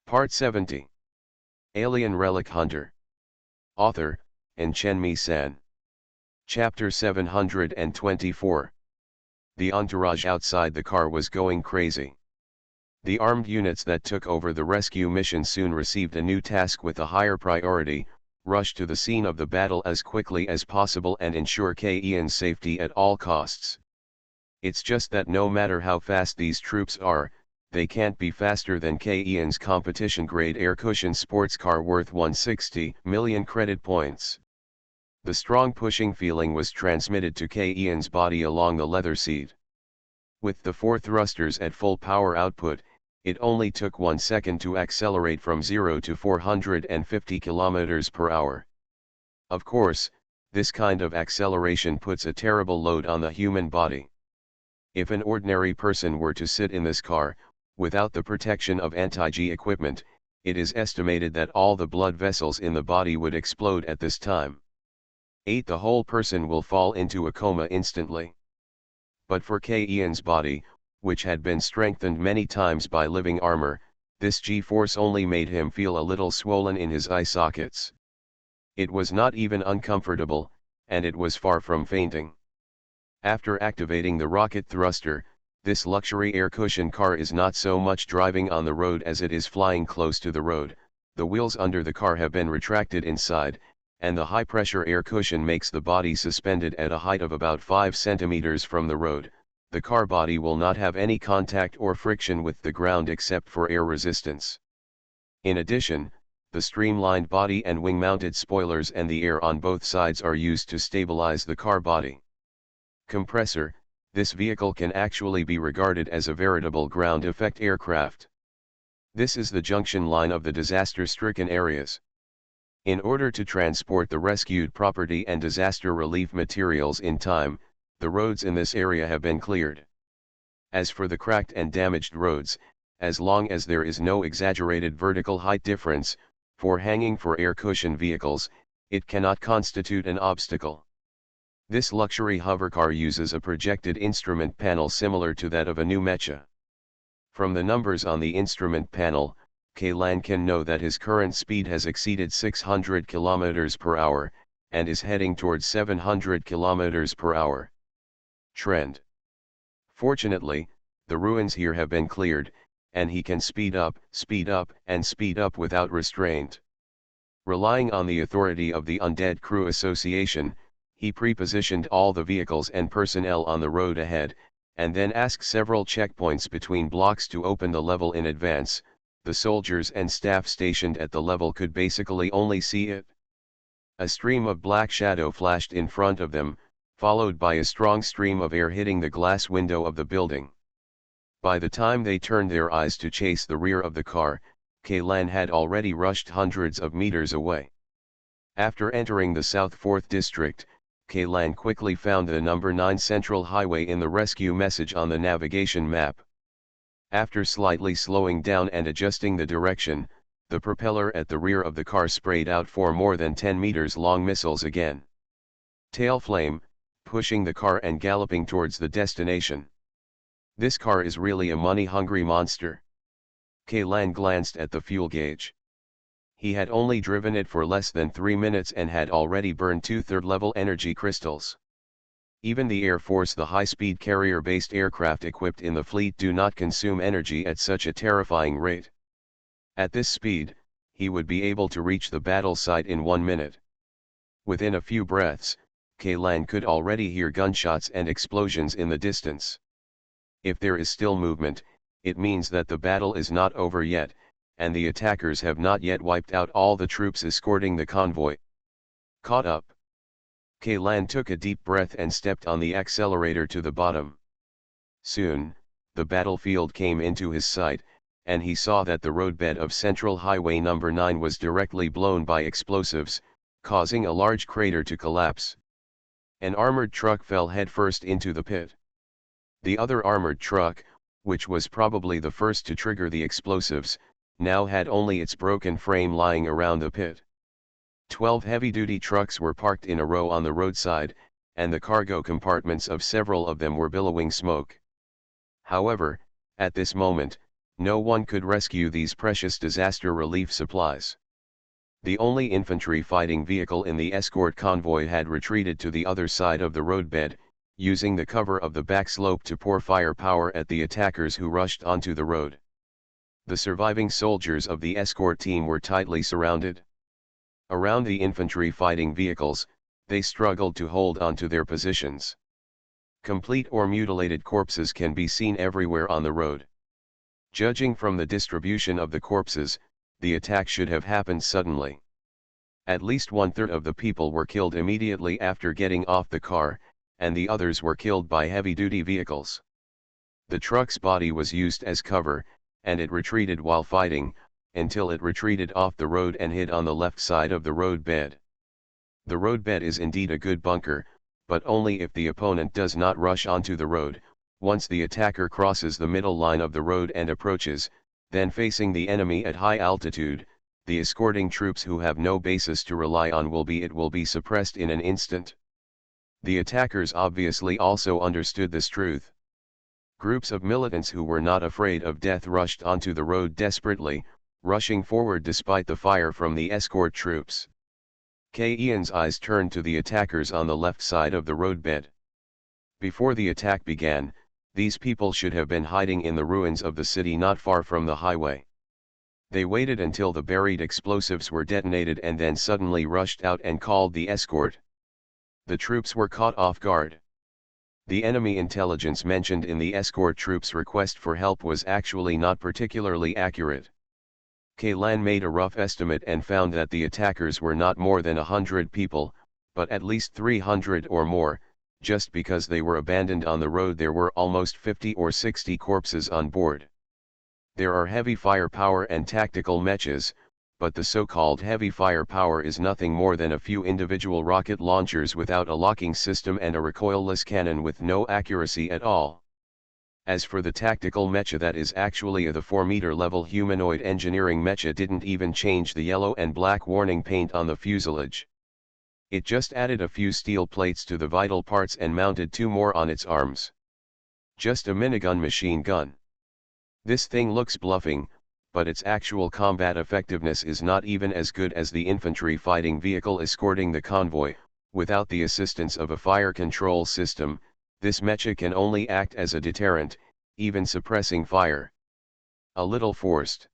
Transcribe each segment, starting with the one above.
Part 70. Alien Relic Hunter. Author, Enchenmi San. Chapter 724. The entourage outside the car was going crazy. The armed units that took over the rescue mission soon received a new task with a higher priority: rush to the scene of the battle as quickly as possible and ensure Ian's safety at all costs. It's just that no matter how fast these troops are, they can't be faster than Ian's competition-grade air cushion sports car worth 160 million credit points. The strong pushing feeling was transmitted to Ian's body along the leather seat. With the 4 thrusters at full power output, it only took 1 second to accelerate from 0 to 450 km per hour. Of course, this kind of acceleration puts a terrible load on the human body. If an ordinary person were to sit in this car, without the protection of anti-G equipment, it is estimated that all the blood vessels in the body would explode at this time. 8. The whole person will fall into a coma instantly. But for Ian's body, which had been strengthened many times by living armor, this G-force only made him feel a little swollen in his eye sockets. It was not even uncomfortable, and it was far from fainting. After activating the rocket thruster, this luxury air cushion car is not so much driving on the road as it is flying close to the road. The wheels under the car have been retracted inside, and the high-pressure air cushion makes the body suspended at a height of about 5 centimeters from the road. The car body will not have any contact or friction with the ground except for air resistance. In addition, the streamlined body and wing-mounted spoilers and the air on both sides are used to stabilize the car body. Compressor: this vehicle can actually be regarded as a veritable ground effect aircraft. This is the junction line of the disaster-stricken areas. In order to transport the rescued property and disaster relief materials in time, the roads in this area have been cleared. As for the cracked and damaged roads, as long as there is no exaggerated vertical height difference, for hanging for air cushion vehicles, it cannot constitute an obstacle. This luxury hovercar uses a projected instrument panel similar to that of a new mecha. From the numbers on the instrument panel, Lan can know that his current speed has exceeded 600 km per hour, and is heading towards 700 km per hour. Trend. Fortunately, the ruins here have been cleared, and he can speed up, and speed up without restraint. Relying on the authority of the Undead Crew Association, he pre-positioned all the vehicles and personnel on the road ahead, and then asked several checkpoints between blocks to open the level in advance. The soldiers and staff stationed at the level could basically only see it. A stream of black shadow flashed in front of them, followed by a strong stream of air hitting the glass window of the building. By the time they turned their eyes to chase the rear of the car, Lan had already rushed hundreds of meters away. After entering the South 4th District, Lan quickly found the number 9 Central Highway in the rescue message on the navigation map. After slightly slowing down and adjusting the direction, the propeller at the rear of the car sprayed out 4 more than 10 meters long missiles again. Tail flame, pushing the car and galloping towards the destination. This car is really a money-hungry monster. Lan glanced at the fuel gauge. He had only driven it for less than 3 minutes and had already burned 2 third-level energy crystals. Even the Air Force, the high-speed carrier-based aircraft equipped in the fleet, do not consume energy at such a terrifying rate. At this speed, he would be able to reach the battle site in 1 minute. Within a few breaths, Lan could already hear gunshots and explosions in the distance. If there is still movement, it means that the battle is not over yet, and the attackers have not yet wiped out all the troops escorting the convoy. Caught up. Lan took a deep breath and stepped on the accelerator to the bottom. Soon, the battlefield came into his sight, and he saw that the roadbed of Central Highway number 9 was directly blown by explosives, causing a large crater to collapse. An armored truck fell headfirst into the pit. The other armored truck, which was probably the first to trigger the explosives, now had only its broken frame lying around the pit. 12 heavy-duty trucks were parked in a row on the roadside, and the cargo compartments of several of them were billowing smoke. However, at this moment, No one could rescue these precious disaster relief supplies. The only infantry fighting vehicle in the escort convoy had retreated to the other side of the roadbed, using the cover of the back slope to pour firepower at the attackers who rushed onto the road. The surviving soldiers of the escort team were tightly surrounded. Around the infantry fighting vehicles, they struggled to hold onto their positions. Complete or mutilated corpses can be seen everywhere on the road. Judging from the distribution of the corpses, the attack should have happened suddenly. At least 1/3 of the people were killed immediately after getting off the car, and the others were killed by heavy-duty vehicles. The truck's body was used as cover, and it retreated while fighting, until it retreated off the road and hid on the left side of the roadbed. The roadbed is indeed a good bunker, but only if the opponent does not rush onto the road. Once the attacker crosses the middle line of the road and approaches, then facing the enemy at high altitude, the escorting troops who have no basis to rely on will be suppressed in an instant. The attackers obviously also understood this truth. Groups of militants who were not afraid of death rushed onto the road desperately, rushing forward despite the fire from the escort troops. Ian's eyes turned to the attackers on the left side of the roadbed. Before the attack began, these people should have been hiding in the ruins of the city not far from the highway. They waited until the buried explosives were detonated and then suddenly rushed out and called the escort. The troops were caught off guard. The enemy intelligence mentioned in the escort troops' request for help was actually not particularly accurate. Kaylan made a rough estimate and found that the attackers were not more than 100 people, but at least 300 or more. Just because they were abandoned on the road, there were almost 50 or 60 corpses on board. There are heavy firepower and tactical mechas, but the so-called heavy firepower is nothing more than a few individual rocket launchers without a locking system and a recoilless cannon with no accuracy at all. As for the tactical mecha, that is actually the 4-meter level humanoid engineering mecha, didn't even change the yellow and black warning paint on the fuselage. It just added a few steel plates to the vital parts and mounted 2 more on its arms. Just a minigun machine gun. This thing looks bluffing, but its actual combat effectiveness is not even as good as the infantry fighting vehicle escorting the convoy. Without the assistance of a fire control system, this mecha can only act as a deterrent, even suppressing fire. A little forced.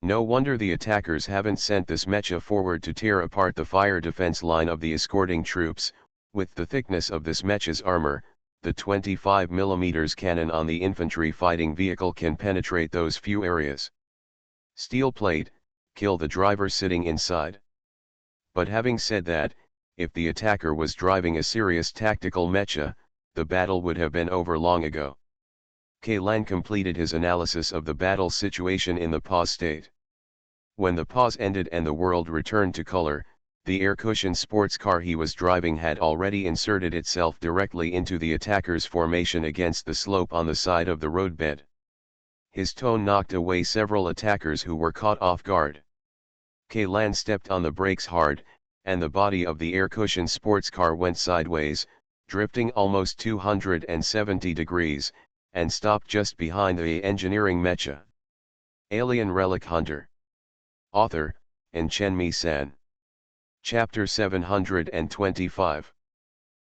No wonder the attackers haven't sent this mecha forward to tear apart the fire defense line of the escorting troops. With the thickness of this mecha's armor, the 25mm cannon on the infantry fighting vehicle can penetrate those few areas. Steel plate, kill the driver sitting inside. But having said that, if the attacker was driving a serious tactical mecha, the battle would have been over long ago. Kaylan completed his analysis of the battle situation in the pause state. When the pause ended and the world returned to color, the air-cushioned sports car he was driving had already inserted itself directly into the attacker's formation against the slope on the side of the roadbed. His tone knocked away several attackers who were caught off guard. Kaylan stepped on the brakes hard, and the body of the air-cushioned sports car went sideways, drifting almost 270 degrees, and stopped just behind the engineering mecha. Alien Relic Hunter. Author, Chenmi-san. Chapter 725.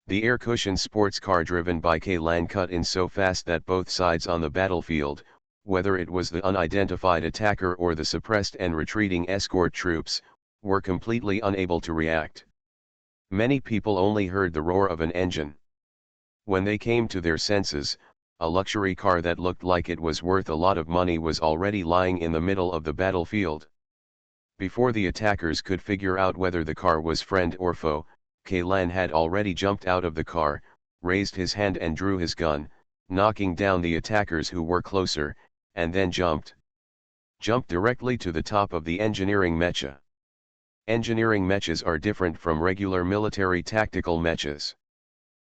The air-cushioned sports car driven by Kaylan cut in so fast that both sides on the battlefield, whether it was the unidentified attacker or the suppressed and retreating escort troops, were completely unable to react. Many people only heard the roar of an engine. When they came to their senses, a luxury car that looked like it was worth a lot of money was already lying in the middle of the battlefield. Before the attackers could figure out whether the car was friend or foe, Kaylan had already jumped out of the car, raised his hand and drew his gun, knocking down the attackers who were closer, and then jumped directly to the top of the engineering mecha. Engineering mechas are different from regular military tactical mechas.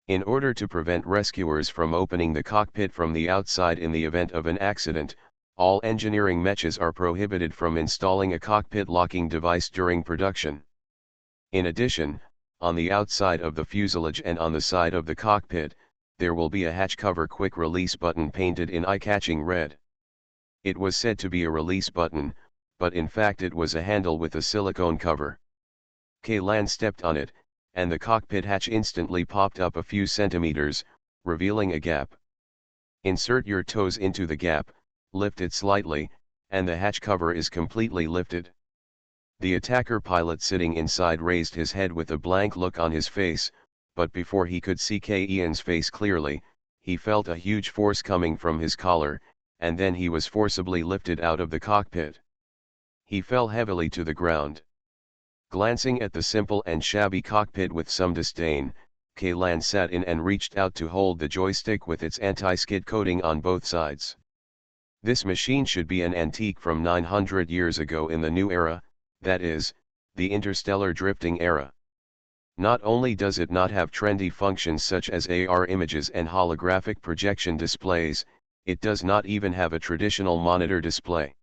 In order to prevent rescuers from opening the cockpit from the outside in the event of an accident, all engineering mechas are prohibited from installing a cockpit locking device during production. In addition, on the outside of the fuselage and on the side of the cockpit, there will be a hatch cover quick release button painted in eye-catching red. It was said to be a release button, but in fact it was a handle with a silicone cover. Kaylan stepped on it, and the cockpit hatch instantly popped up a few centimeters, revealing a gap. Insert your toes into the gap, lift it slightly, and the hatch cover is completely lifted. The attacker pilot sitting inside raised his head with a blank look on his face, but before he could see Ian's face clearly, he felt a huge force coming from his collar, and then he was forcibly lifted out of the cockpit. He fell heavily to the ground. Glancing at the simple and shabby cockpit with some disdain, Kaylan sat in and reached out to hold the joystick with its anti-skid coating on both sides. This machine should be an antique from 900 years ago in the new era, that is, the interstellar drifting era. Not only does it not have trendy functions such as AR images and holographic projection displays, it does not even have a traditional monitor display.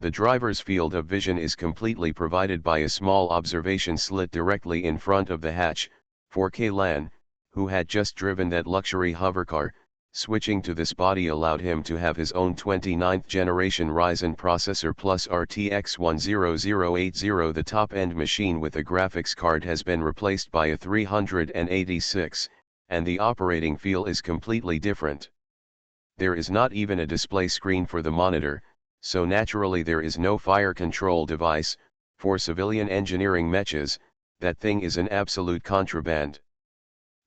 The driver's field of vision is completely provided by a small observation slit directly in front of the hatch. For Kaylan, who had just driven that luxury hovercar, switching to this body allowed him to have his own 29th generation Ryzen processor plus RTX 10080. The top-end machine with a graphics card has been replaced by a 386, and the operating feel is completely different. There is not even a display screen for the monitor, so naturally there is no fire control device. For civilian engineering mechas, that thing is an absolute contraband.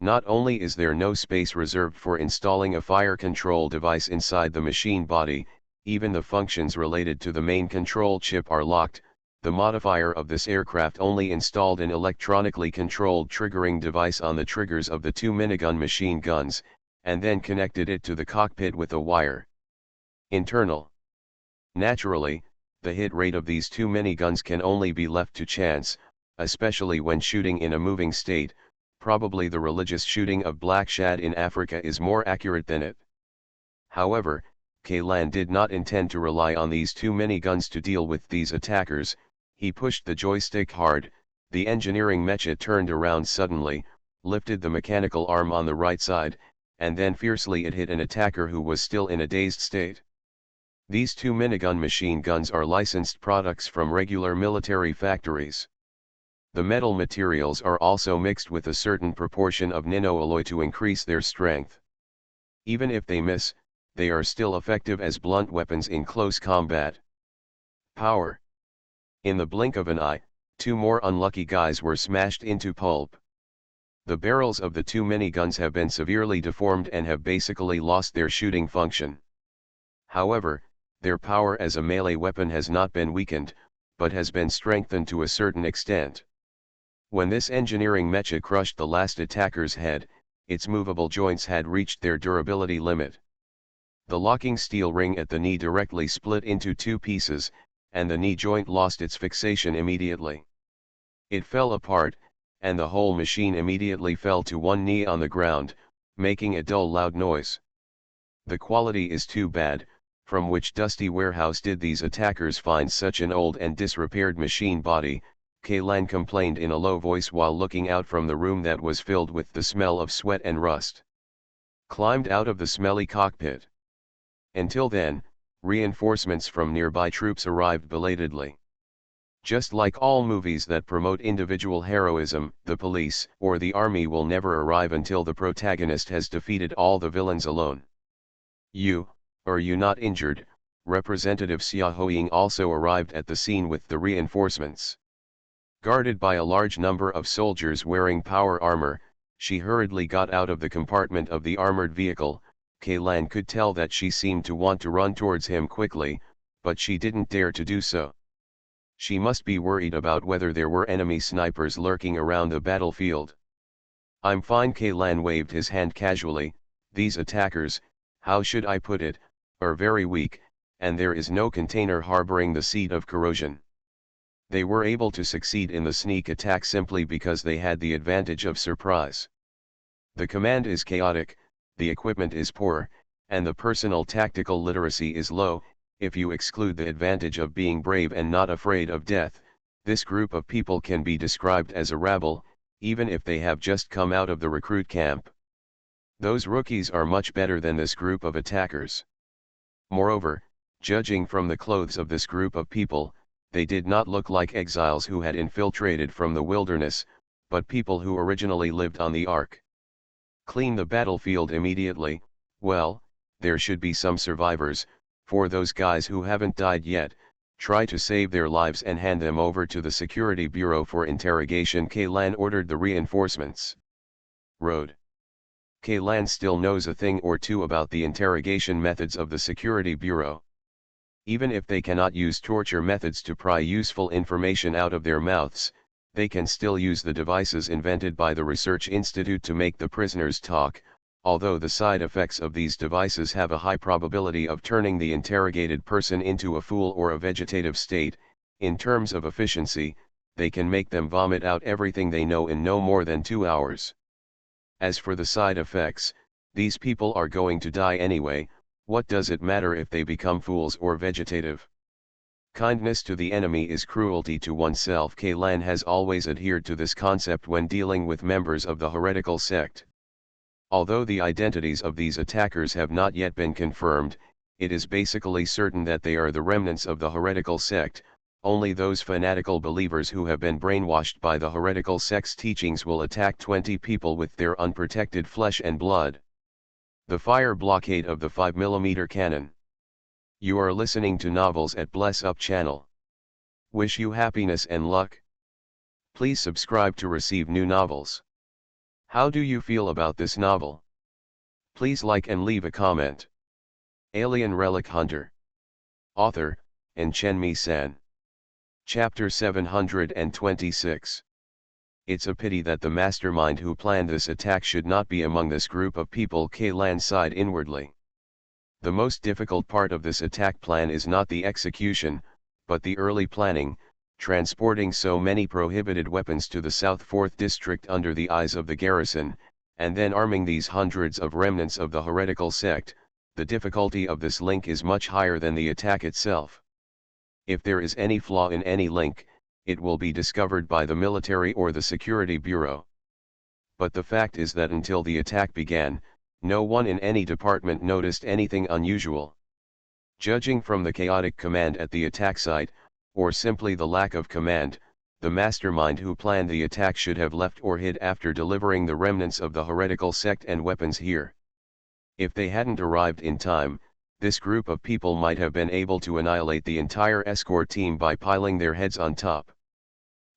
Not only is there no space reserved for installing a fire control device inside the machine body, even the functions related to the main control chip are locked. The modifier of this aircraft only installed an electronically controlled triggering device on the triggers of the two minigun machine guns, and then connected it to the cockpit with a wire. Internal. Naturally, the hit rate of these two miniguns can only be left to chance, especially when shooting in a moving state. Probably the religious shooting of black shad in Africa is more accurate than it. However, Kaylan did not intend to rely on these two miniguns to deal with these attackers. He pushed the joystick hard, the engineering mecha turned around suddenly, lifted the mechanical arm on the right side, and then fiercely it hit an attacker who was still in a dazed state. These two minigun machine guns are licensed products from regular military factories. The metal materials are also mixed with a certain proportion of nanoalloy to increase their strength. Even if they miss, they are still effective as blunt weapons in close combat. Power. In the blink of an eye, two more unlucky guys were smashed into pulp. The barrels of the two miniguns have been severely deformed and have basically lost their shooting function. However, their power as a melee weapon has not been weakened, but has been strengthened to a certain extent. When this engineering mecha crushed the last attacker's head, its movable joints had reached their durability limit. The locking steel ring at the knee directly split into two pieces, and the knee joint lost its fixation immediately. It fell apart, and the whole machine immediately fell to one knee on the ground, making a dull loud noise. The quality is too bad. From which dusty warehouse did these attackers find such an old and disrepaired machine body? Kaylan complained in a low voice while looking out from the room that was filled with the smell of sweat and rust. Climbed out of the smelly cockpit. Until then, reinforcements from nearby troops arrived belatedly. Just like all movies that promote individual heroism, the police or the army will never arrive until the protagonist has defeated all the villains alone. Are you not injured? Representative Xia Hoying also arrived at the scene with the reinforcements. Guarded by a large number of soldiers wearing power armor, she hurriedly got out of the compartment of the armored vehicle. Kaylan could tell that she seemed to want to run towards him quickly, but she didn't dare to do so. She must be worried about whether there were enemy snipers lurking around the battlefield. I'm fine. Kaylan waved his hand casually. These attackers, how should I put it, are very weak, and there is no container harboring the seed of corrosion. They were able to succeed in the sneak attack simply because they had the advantage of surprise. The command is chaotic, the equipment is poor, and the personal tactical literacy is low. If you exclude the advantage of being brave and not afraid of death, this group of people can be described as a rabble, even if they have just come out of the recruit camp. Those rookies are much better than this group of attackers. Moreover, Judging from the clothes of this group of people, they did not look like exiles who had infiltrated from the wilderness, but people who originally lived on the Ark. Clean the battlefield immediately. Well, there should be some survivors. For those guys who haven't died yet, try to save their lives and hand them over to the Security Bureau for interrogation. Kaylan ordered the reinforcements. Road. Kaylan still knows a thing or two about the interrogation methods of the Security Bureau. Even if they cannot use torture methods to pry useful information out of their mouths, they can still use the devices invented by the Research Institute to make the prisoners talk, although the side effects of these devices have a high probability of turning the interrogated person into a fool or a vegetative state. In terms of efficiency, they can make them vomit out everything they know in no more than 2 hours. As for the side effects, these people are going to die anyway. What does it matter if they become fools or vegetative? Kindness to the enemy is cruelty to oneself. Kaylan has always adhered to this concept when dealing with members of the heretical sect. Although the identities of these attackers have not yet been confirmed, it is basically certain that they are the remnants of the heretical sect. Only those fanatical believers who have been brainwashed by the heretical sect's teachings will attack 20 people with their unprotected flesh and blood. The fire blockade of the 5mm cannon. You are listening to Novels at Bless Up channel. Wish you happiness and luck. Please subscribe to receive new novels. How do you feel about this novel? Please like and leave a comment. Alien Relic Hunter. Author, Chen-Mi-san. Chapter 726. It's a pity that the mastermind who planned this attack should not be among this group of people. Kaylan sighed inwardly. The most difficult part of this attack plan is not the execution, but the early planning, transporting so many prohibited weapons to the South 4th District under the eyes of the garrison, and then arming these hundreds of remnants of the heretical sect. The difficulty of this link is much higher than the attack itself. If there is any flaw in any link, it will be discovered by the military or the Security Bureau. But the fact is that until the attack began, no one in any department noticed anything unusual. Judging from the chaotic command at the attack site, or simply the lack of command, the mastermind who planned the attack should have left or hid after delivering the remnants of the heretical sect and weapons here. If they hadn't arrived in time, this group of people might have been able to annihilate the entire escort team by piling their heads on top.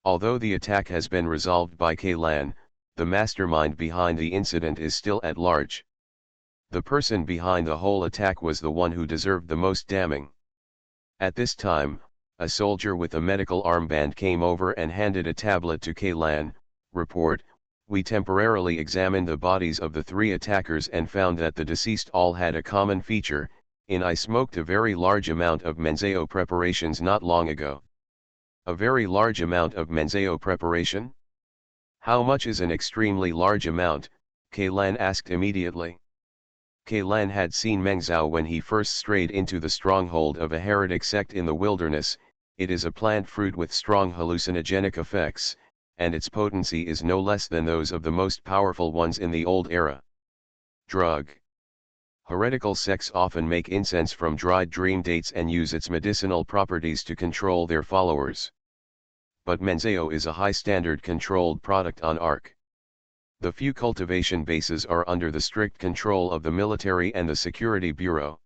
Although the attack has been resolved by Kaylan, the mastermind behind the incident is still at large. The person behind the whole attack was the one who deserved the most damning. At this time, a soldier with a medical armband came over and handed a tablet to Kaylan. Report: we temporarily examined the bodies of the 3 attackers and found that the deceased all had a common feature. I smoked a very large amount of Menzeo preparations not long ago. A very large amount of Menzeo preparation? How much is an extremely large amount? Kaylan asked immediately. Kaylan had seen Mengzao when he first strayed into the stronghold of a heretic sect in the wilderness. It is a plant fruit with strong hallucinogenic effects, and its potency is no less than those of the most powerful ones in the old era. Drug. Heretical sects often make incense from dried dream dates and use its medicinal properties to control their followers. But Menzeo is a high-standard controlled product on Ark. The few cultivation bases are under the strict control of the military and the Security Bureau.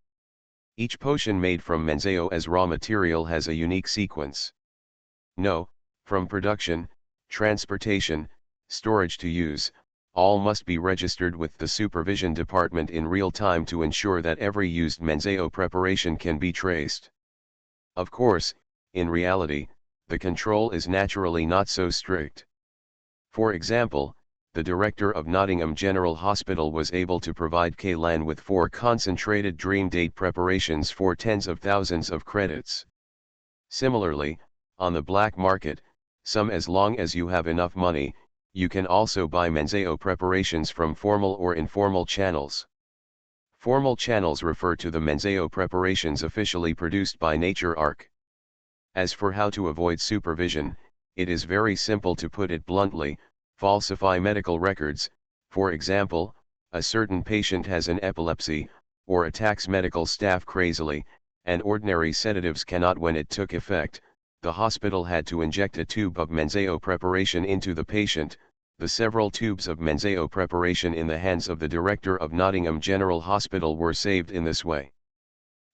Each potion made from Menzeo as raw material has a unique sequence. No, from production, transportation, storage to use, all must be registered with the supervision department in real time to ensure that every used Menzeo preparation can be traced. Of course, in reality, the control is naturally not so strict. For example, the director of Nottingham General Hospital was able to provide Kaylan with 4 concentrated dream date preparations for tens of thousands of credits. Similarly, on the black market, as long as you have enough money, you can also buy Menzeo preparations from formal or informal channels. Formal channels refer to the Menzeo preparations officially produced by Nature Ark. As for how to avoid supervision, it is very simple. To put it bluntly, falsify medical records. For example, a certain patient has an epilepsy, or attacks medical staff crazily, and ordinary sedatives cannot. When it took effect, the hospital had to inject a tube of Menzao preparation into the patient. The several tubes of Menzao preparation in the hands of the director of Nottingham General Hospital were saved in this way.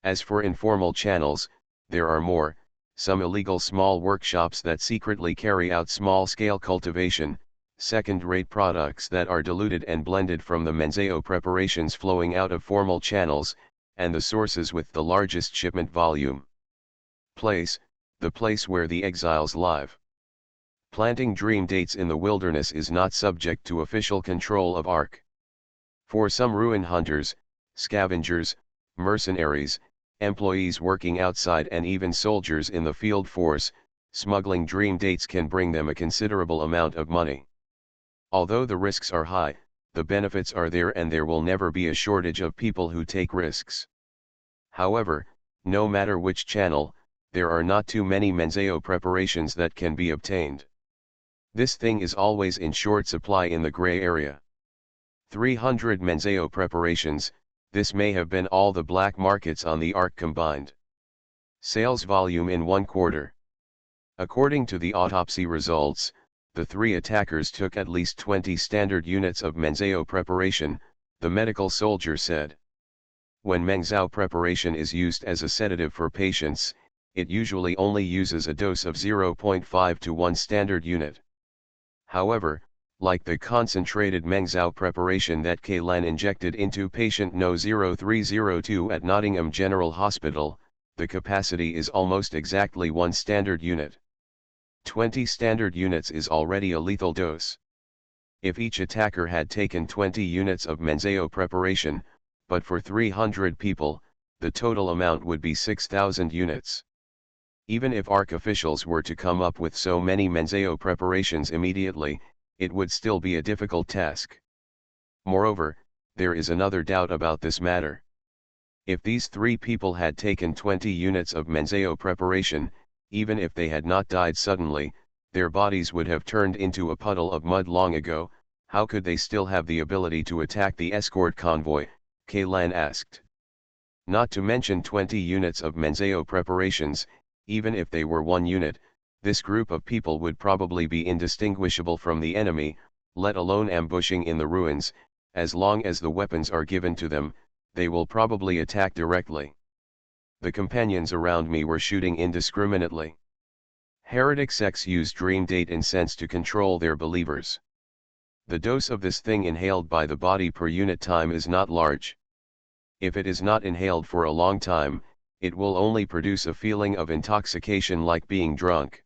As for informal channels, there are more, some illegal small workshops that secretly carry out small-scale cultivation, second-rate products that are diluted and blended from the Menzao preparations flowing out of formal channels, and the sources with the largest shipment volume. Place, the place where the exiles live. Planting dream dates in the wilderness is not subject to official control of ARC. For some ruin hunters, scavengers, mercenaries, employees working outside and even soldiers in the field force, smuggling dream dates can bring them a considerable amount of money. Although the risks are high, the benefits are there, and there will never be a shortage of people who take risks. However, no matter which channel, there are not too many Menzao preparations that can be obtained. This thing is always in short supply in the gray area. 300 Menzao preparations, this may have been all the black markets on the ARC combined. Sales volume in 1 quarter. According to the autopsy results, the 3 attackers took at least 20 standard units of Menzao preparation, the medical soldier said. When Menzao preparation is used as a sedative for patients, it usually only uses a dose of 0.5 to 1 standard unit. However, like the concentrated Menzao preparation that Kaylan injected into patient No 0302 at Nottingham General Hospital, the capacity is almost exactly 1 standard unit. 20 standard units is already a lethal dose. If each attacker had taken 20 units of Menzao preparation, but for 300 people, the total amount would be 6,000 units. Even if ARC officials were to come up with so many Menzao preparations immediately, it would still be a difficult task. Moreover, there is another doubt about this matter. If these 3 people had taken 20 units of Menzao preparation, even if they had not died suddenly, their bodies would have turned into a puddle of mud long ago. How could they still have the ability to attack the escort convoy? Kaylan asked. Not to mention 20 units of Menzao preparations, even if they were 1 unit, this group of people would probably be indistinguishable from the enemy, let alone ambushing in the ruins. As long as the weapons are given to them, they will probably attack directly. The companions around me were shooting indiscriminately. Heretic sects use dream date incense to control their believers. The dose of this thing inhaled by the body per unit time is not large. If it is not inhaled for a long time, it will only produce a feeling of intoxication like being drunk.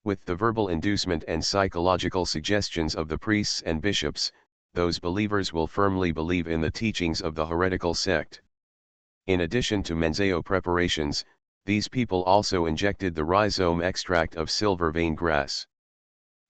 With the verbal inducement and psychological suggestions of the priests and bishops, those believers will firmly believe in the teachings of the heretical sect. In addition to Menzao preparations, these people also injected the rhizome extract of silver vein grass.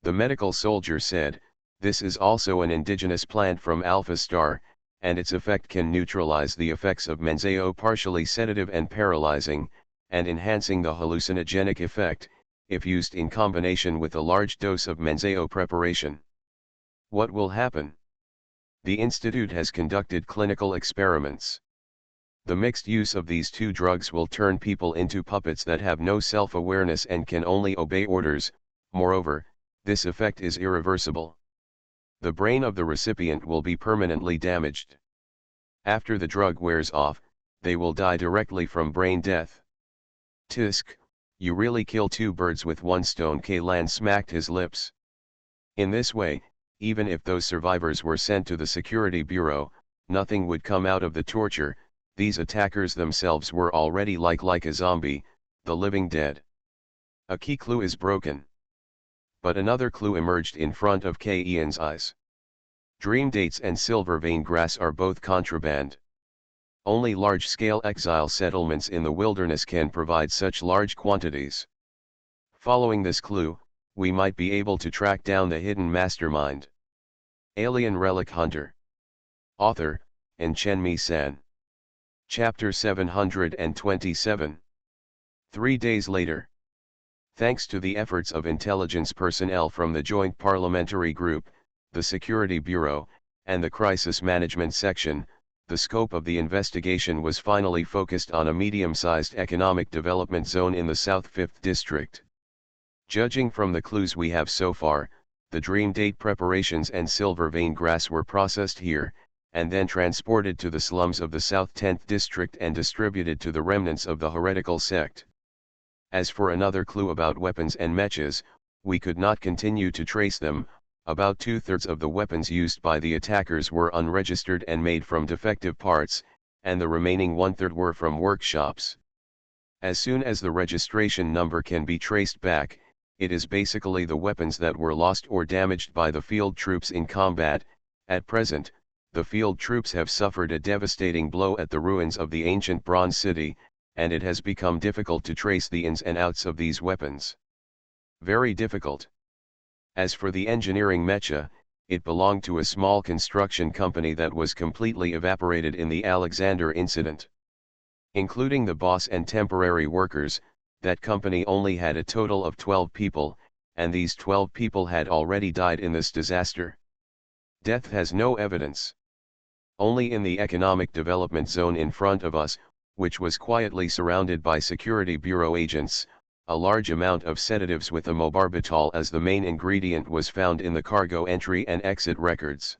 The medical soldier said, this is also an indigenous plant from Alpha Star, and its effect can neutralize the effects of Menzao, partially sedative and paralyzing, and enhancing the hallucinogenic effect, if used in combination with a large dose of Menzao preparation. What will happen? The Institute has conducted clinical experiments. The mixed use of these 2 drugs will turn people into puppets that have no self-awareness and can only obey orders. Moreover, this effect is irreversible. The brain of the recipient will be permanently damaged. After the drug wears off, they will die directly from brain death. Tisk, you really kill 2 birds with 1 stone. Kaylan smacked his lips. In this way, even if those survivors were sent to the Security Bureau, nothing would come out of the torture. These attackers themselves were already like a zombie, the living dead. A key clue is broken. But another clue emerged in front of Ian's eyes. Dream dates and silver vein grass are both contraband. Only large-scale exile settlements in the wilderness can provide such large quantities. Following this clue, we might be able to track down the hidden mastermind. Alien Relic Hunter. Author, Enchenmi San. Chapter 727. 3 days later. Thanks to the efforts of intelligence personnel from the Joint Parliamentary Group, the Security Bureau, and the Crisis Management Section, the scope of the investigation was finally focused on a medium-sized economic development zone in the South 5th District. Judging from the clues we have so far, the dream date preparations and silver vein grass were processed here, and then transported to the slums of the South 10th District and distributed to the remnants of the heretical sect. As for another clue about weapons and mechas, we could not continue to trace them. About 2/3 of the weapons used by the attackers were unregistered and made from defective parts, and the remaining 1/3 were from workshops. As soon as the registration number can be traced back, it is basically the weapons that were lost or damaged by the field troops in combat. At present, the field troops have suffered a devastating blow at the ruins of the ancient Bronze City, and it has become difficult to trace the ins and outs of these weapons. Very difficult. As for the engineering mecha, it belonged to a small construction company that was completely evaporated in the Alexander incident. Including the boss and temporary workers, that company only had a total of 12 people, and these 12 people had already died in this disaster. Death has no evidence. Only in the economic development zone in front of us, which was quietly surrounded by Security Bureau agents, a large amount of sedatives with amobarbital as the main ingredient was found in the cargo entry and exit records.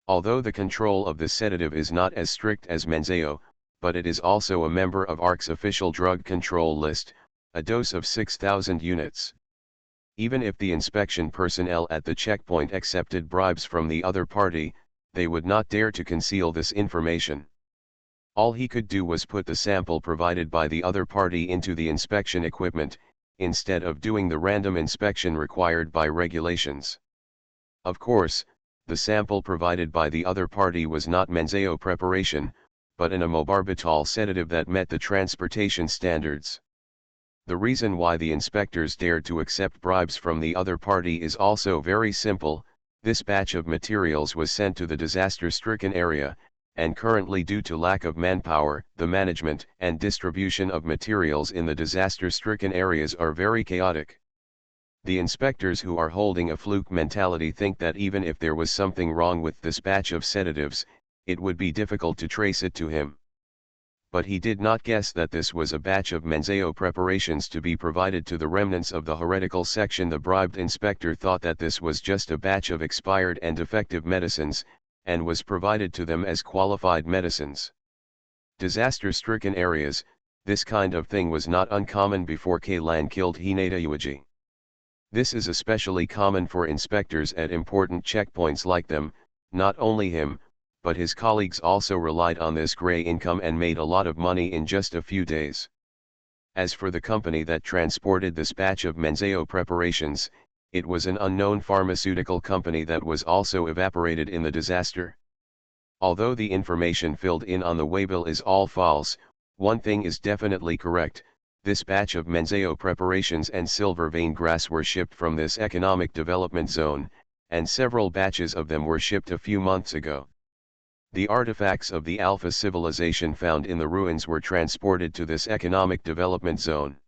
Although the control of the sedative is not as strict as Menzeo, but it is also a member of ARC's official drug control list, a dose of 6,000 units. Even if the inspection personnel at the checkpoint accepted bribes from the other party, they would not dare to conceal this information. All he could do was put the sample provided by the other party into the inspection equipment, instead of doing the random inspection required by regulations. Of course, the sample provided by the other party was not Menzeo preparation, but an amobarbital sedative that met the transportation standards. The reason why the inspectors dared to accept bribes from the other party is also very simple. This batch of materials was sent to the disaster-stricken area, and currently due to lack of manpower, the management and distribution of materials in the disaster-stricken areas are very chaotic. The inspectors who are holding a fluke mentality think that even if there was something wrong with this batch of sedatives, it would be difficult to trace it to him. But he did not guess that this was a batch of Menzeo preparations to be provided to the remnants of the heretical section. The bribed inspector thought that this was just a batch of expired and defective medicines, and was provided to them as qualified medicines. Disaster-stricken areas, this kind of thing was not uncommon before Kaylan killed Hinata Yuiji. This is especially common for inspectors at important checkpoints like them. Not only him, but his colleagues also relied on this gray income and made a lot of money in just a few days. As for the company that transported this batch of Menzeo preparations, it was an unknown pharmaceutical company that was also evaporated in the disaster. Although the information filled in on the waybill is all false, one thing is definitely correct: this batch of Menzeo preparations and silver vein grass were shipped from this economic development zone, and several batches of them were shipped a few months ago. The artifacts of the Alpha civilization found in the ruins were transported to this economic development zone.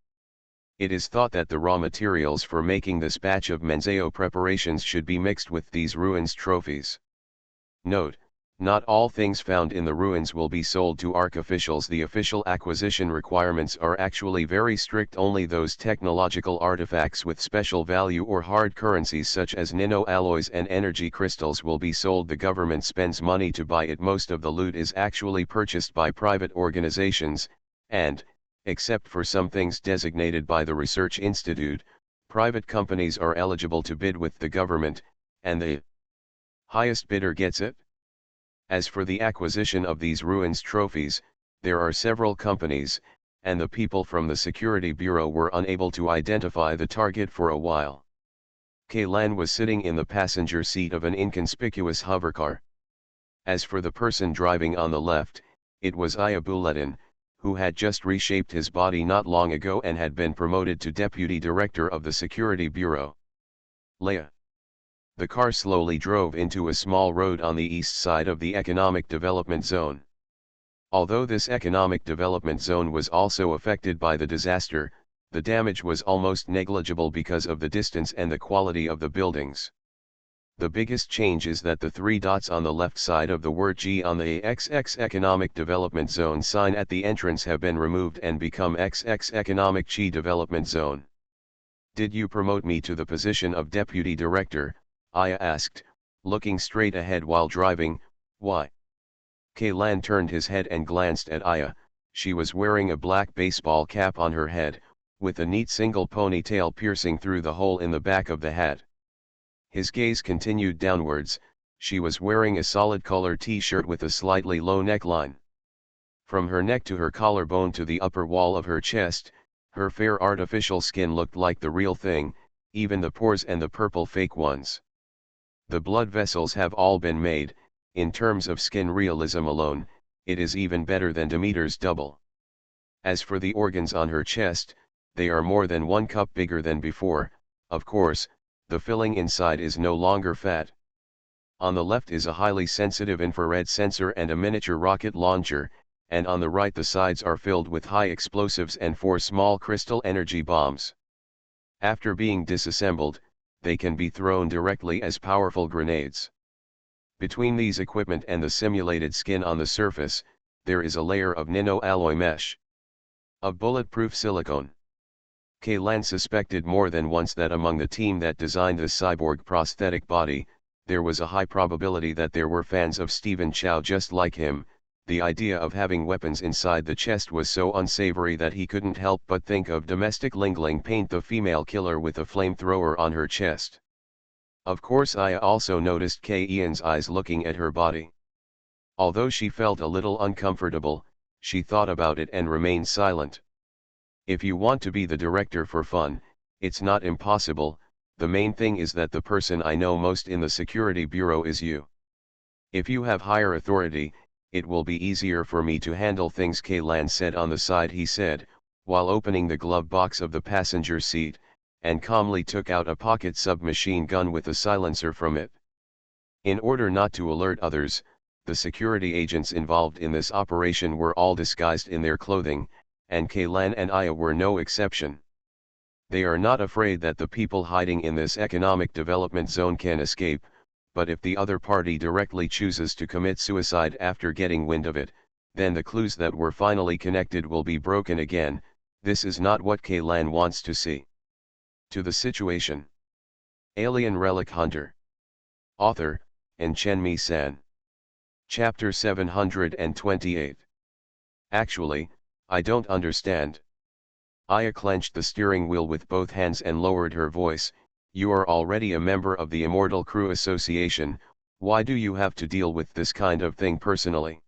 It is thought that the raw materials for making this batch of Menzeo preparations should be mixed with these ruins trophies. Note: not all things found in the ruins will be sold to ARC officials. The official acquisition requirements are actually very strict. Only those technological artifacts with special value or hard currencies such as nano-alloys and energy crystals will be sold. The government spends money to buy it. Most of the loot is actually purchased by private organizations, and, except for some things designated by the Research Institute, private companies are eligible to bid with the government, and the highest bidder gets it. As for the acquisition of these ruins trophies, there are several companies, and the people from the Security Bureau were unable to identify the target for a while. Kaylan was sitting in the passenger seat of an inconspicuous hovercar. As for the person driving on the left, it was Ayabuledin, who had just reshaped his body not long ago and had been promoted to Deputy Director of the Security Bureau. Leia. The car slowly drove into a small road on the east side of the economic development zone. Although this economic development zone was also affected by the disaster, the damage was almost negligible because of the distance and the quality of the buildings. The biggest change is that the three dots on the left side of the word G on the XX Economic Development Zone sign at the entrance have been removed and become XX Economic Chi Development Zone. Did you promote me to the position of Deputy Director? Aya asked, looking straight ahead while driving. Why? Kaylan turned his head and glanced at Aya. She was wearing a black baseball cap on her head, with a neat single ponytail piercing through the hole in the back of the hat. His gaze continued downwards. She was wearing a solid color t-shirt with a slightly low neckline. From her neck to her collarbone to the upper wall of her chest, her fair artificial skin looked like the real thing, even the pores and the purple fake ones. The blood vessels have all been made. In terms of skin realism alone, it is even better than Demeter's double. As for the organs on her chest, they are more than 1 cup bigger than before. Of course, the filling inside is no longer fat. On the left is a highly sensitive infrared sensor and a miniature rocket launcher, and on the right the sides are filled with high explosives and 4 small crystal energy bombs. After being disassembled, they can be thrown directly as powerful grenades. Between these equipment and the simulated skin on the surface, there is a layer of nano-alloy mesh. Of bulletproof silicone. Kaylan suspected more than once that among the team that designed the cyborg prosthetic body, there was a high probability that there were fans of Stephen Chow just like him. The idea of having weapons inside the chest was so unsavory that he couldn't help but think of domestic Ling Ling Paint, the female killer with a flamethrower on her chest. Of course, Aya also noticed K-Ian's eyes looking at her body. Although she felt a little uncomfortable, she thought about it and remained silent. If you want to be the director for fun, it's not impossible. The main thing is that the person I know most in the security bureau is you. If you have higher authority, it will be easier for me to handle things, Kaylan said on the side, he said, while opening the glove box of the passenger seat, and calmly took out a pocket submachine gun with a silencer from it. In order not to alert others, the security agents involved in this operation were all disguised in their clothing, and Kaylan and Aya were no exception. They are not afraid that the people hiding in this economic development zone can escape, but if the other party directly chooses to commit suicide after getting wind of it, then the clues that were finally connected will be broken again. This is not what Kaylan wants to see. To the situation. Alien Relic Hunter. Author, Chen San. Chapter 728. Actually, I don't understand. Aya clenched the steering wheel with both hands and lowered her voice. You are already a member of the Immortal Crew Association, why do you have to deal with this kind of thing personally?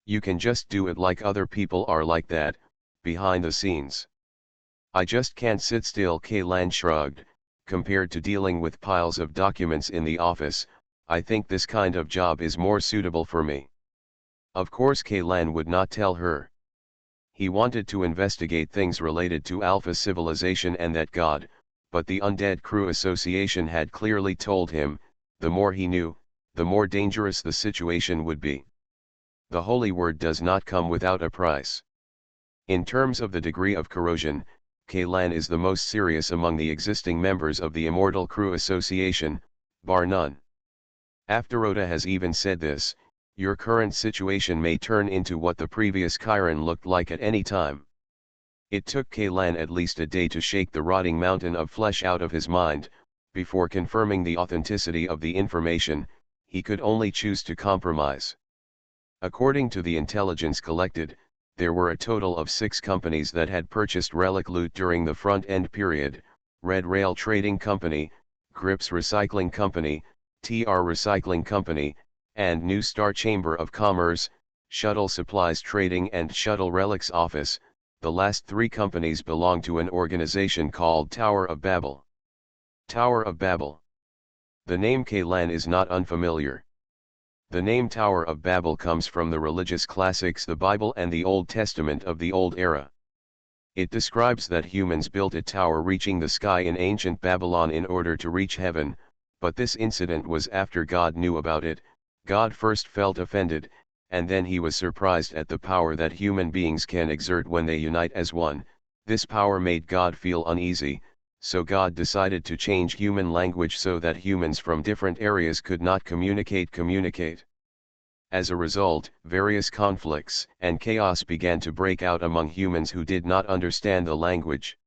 You can just do it like other people are like that, behind the scenes. I just can't sit still, Kaylan shrugged. Compared to dealing with piles of documents in the office, I think this kind of job is more suitable for me. Of course Kaylan would not tell her. He wanted to investigate things related to Alpha civilization and that god, but the Undead Crew Association had clearly told him, the more he knew, the more dangerous the situation would be. The holy word does not come without a price. In terms of the degree of corrosion, Kaylan is the most serious among the existing members of the Immortal Crew Association, bar none. Afterota has even said this, your current situation may turn into what the previous Chiron looked like at any time. It took Kaylan at least a day to shake the rotting mountain of flesh out of his mind. Before confirming the authenticity of the information, he could only choose to compromise. According to the intelligence collected, there were a total of 6 companies that had purchased Relic loot during the front-end period: Red Rail Trading Company, Grips Recycling Company, TR Recycling Company, and New Star Chamber of Commerce, Shuttle Supplies Trading and Shuttle Relics Office. The last 3 companies belong to an organization called Tower of Babel. Tower of Babel. The name Kaylan is not unfamiliar. The name Tower of Babel comes from the religious classics, the Bible and the Old Testament of the Old Era. It describes that humans built a tower reaching the sky in ancient Babylon in order to reach heaven, but this incident was after God knew about it. God first felt offended, and then he was surprised at the power that human beings can exert when they unite as one. This power made God feel uneasy, So God decided to change human language so that humans from different areas could not communicate. As a result, various conflicts and chaos began to break out among humans who did not understand the language.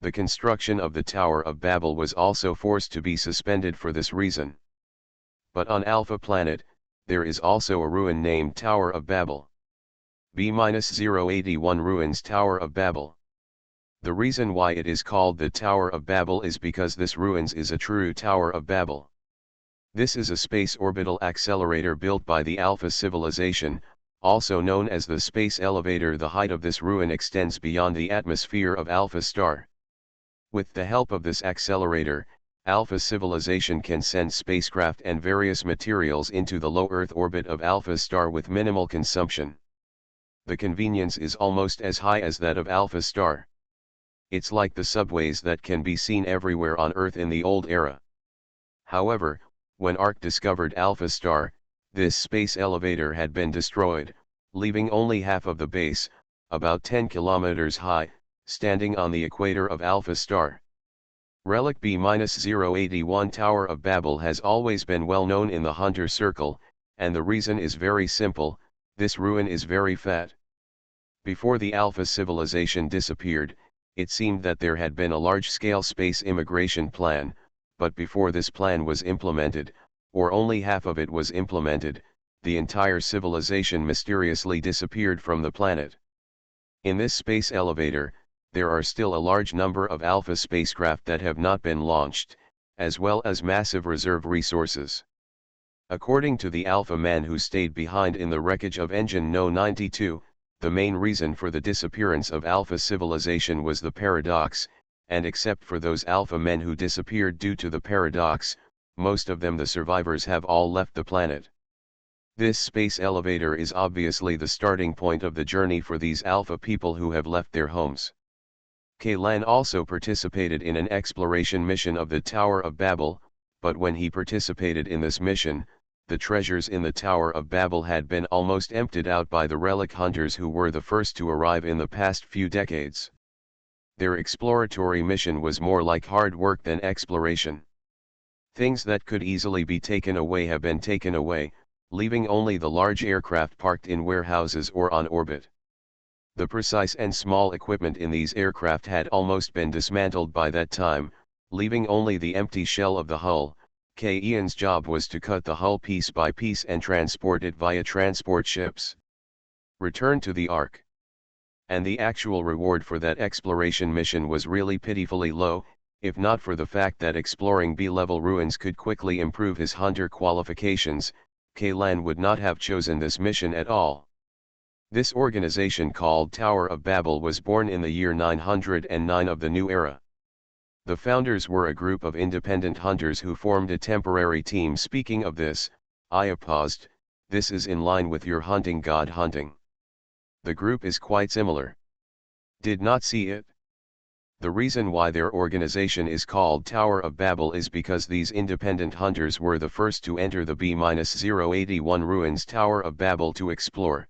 The construction of the Tower of Babel was also forced to be suspended for this reason. But on Alpha Planet, there is also a ruin named Tower of Babel. B-081 Ruins Tower of Babel. The reason why it is called the Tower of Babel is because this ruins is a true Tower of Babel. This is a space orbital accelerator built by the Alpha civilization, also known as the space elevator. The height of this ruin extends beyond the atmosphere of Alpha Star. With the help of this accelerator, Alpha civilization can send spacecraft and various materials into the low Earth orbit of Alpha Star with minimal consumption. The convenience is almost as high as that of Alpha Star. It's like the subways that can be seen everywhere on Earth in the old era. However, when Ark discovered Alpha Star, this space elevator had been destroyed, leaving only half of the base, about 10 kilometers high, standing on the equator of Alpha Star. Relic B-081 Tower of Babel has always been well known in the Hunter circle, and the reason is very simple: this ruin is very fat. Before the Alpha civilization disappeared, it seemed that there had been a large-scale space immigration plan, but before this plan was implemented, or only half of it was implemented, the entire civilization mysteriously disappeared from the planet. In this space elevator, there are still a large number of Alpha spacecraft that have not been launched, as well as massive reserve resources. According to the Alpha man who stayed behind in the wreckage of Engine No. 92, the main reason for the disappearance of Alpha civilization was the paradox, and except for those Alpha men who disappeared due to the paradox, most of them, the survivors, have all left the planet. This space elevator is obviously the starting point of the journey for these Alpha people who have left their homes. Kaylan also participated in an exploration mission of the Tower of Babel, but when he participated in this mission, the treasures in the Tower of Babel had been almost emptied out by the relic hunters who were the first to arrive in the past few decades. Their exploratory mission was more like hard work than exploration. Things that could easily be taken away have been taken away, leaving only the large aircraft parked in warehouses or on orbit. The precise and small equipment in these aircraft had almost been dismantled by that time, leaving only the empty shell of the hull. Ian's job was to cut the hull piece by piece and transport it via transport ships. Return to the Ark. And the actual reward for that exploration mission was really pitifully low, if not for the fact that exploring B-level ruins could quickly improve his hunter qualifications. Kaylan would not have chosen this mission at all. This organization called Tower of Babel was born in the year 909 of the new era. The founders were a group of independent hunters who formed a temporary team. Speaking of this, Aya paused. This is in line with your hunting god hunting. The group is quite similar. Did not see it? The reason why their organization is called Tower of Babel is because these independent hunters were the first to enter the B-081 ruins Tower of Babel to explore.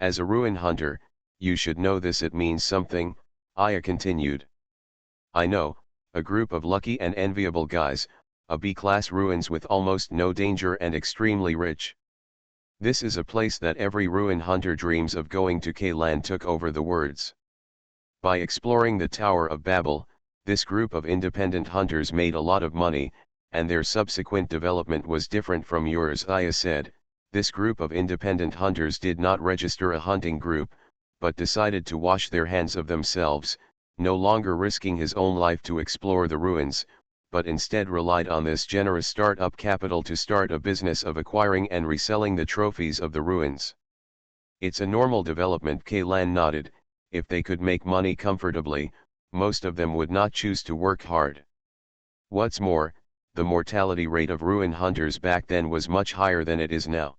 As a ruin hunter, you should know this. It means something, Aya continued. I know, a group of lucky and enviable guys, a B-class ruins with almost no danger and extremely rich. This is a place that every ruin hunter dreams of going to. Kaylan took over the words. By exploring the Tower of Babel, this group of independent hunters made a lot of money, and their subsequent development was different from yours. Aya said, this group of independent hunters did not register a hunting group, but decided to wash their hands of themselves, no longer risking his own life to explore the ruins, but instead relied on this generous start-up capital to start a business of acquiring and reselling the trophies of the ruins. It's a normal development. Kaylan nodded. If they could make money comfortably, most of them would not choose to work hard. What's more, the mortality rate of ruin hunters back then was much higher than it is now.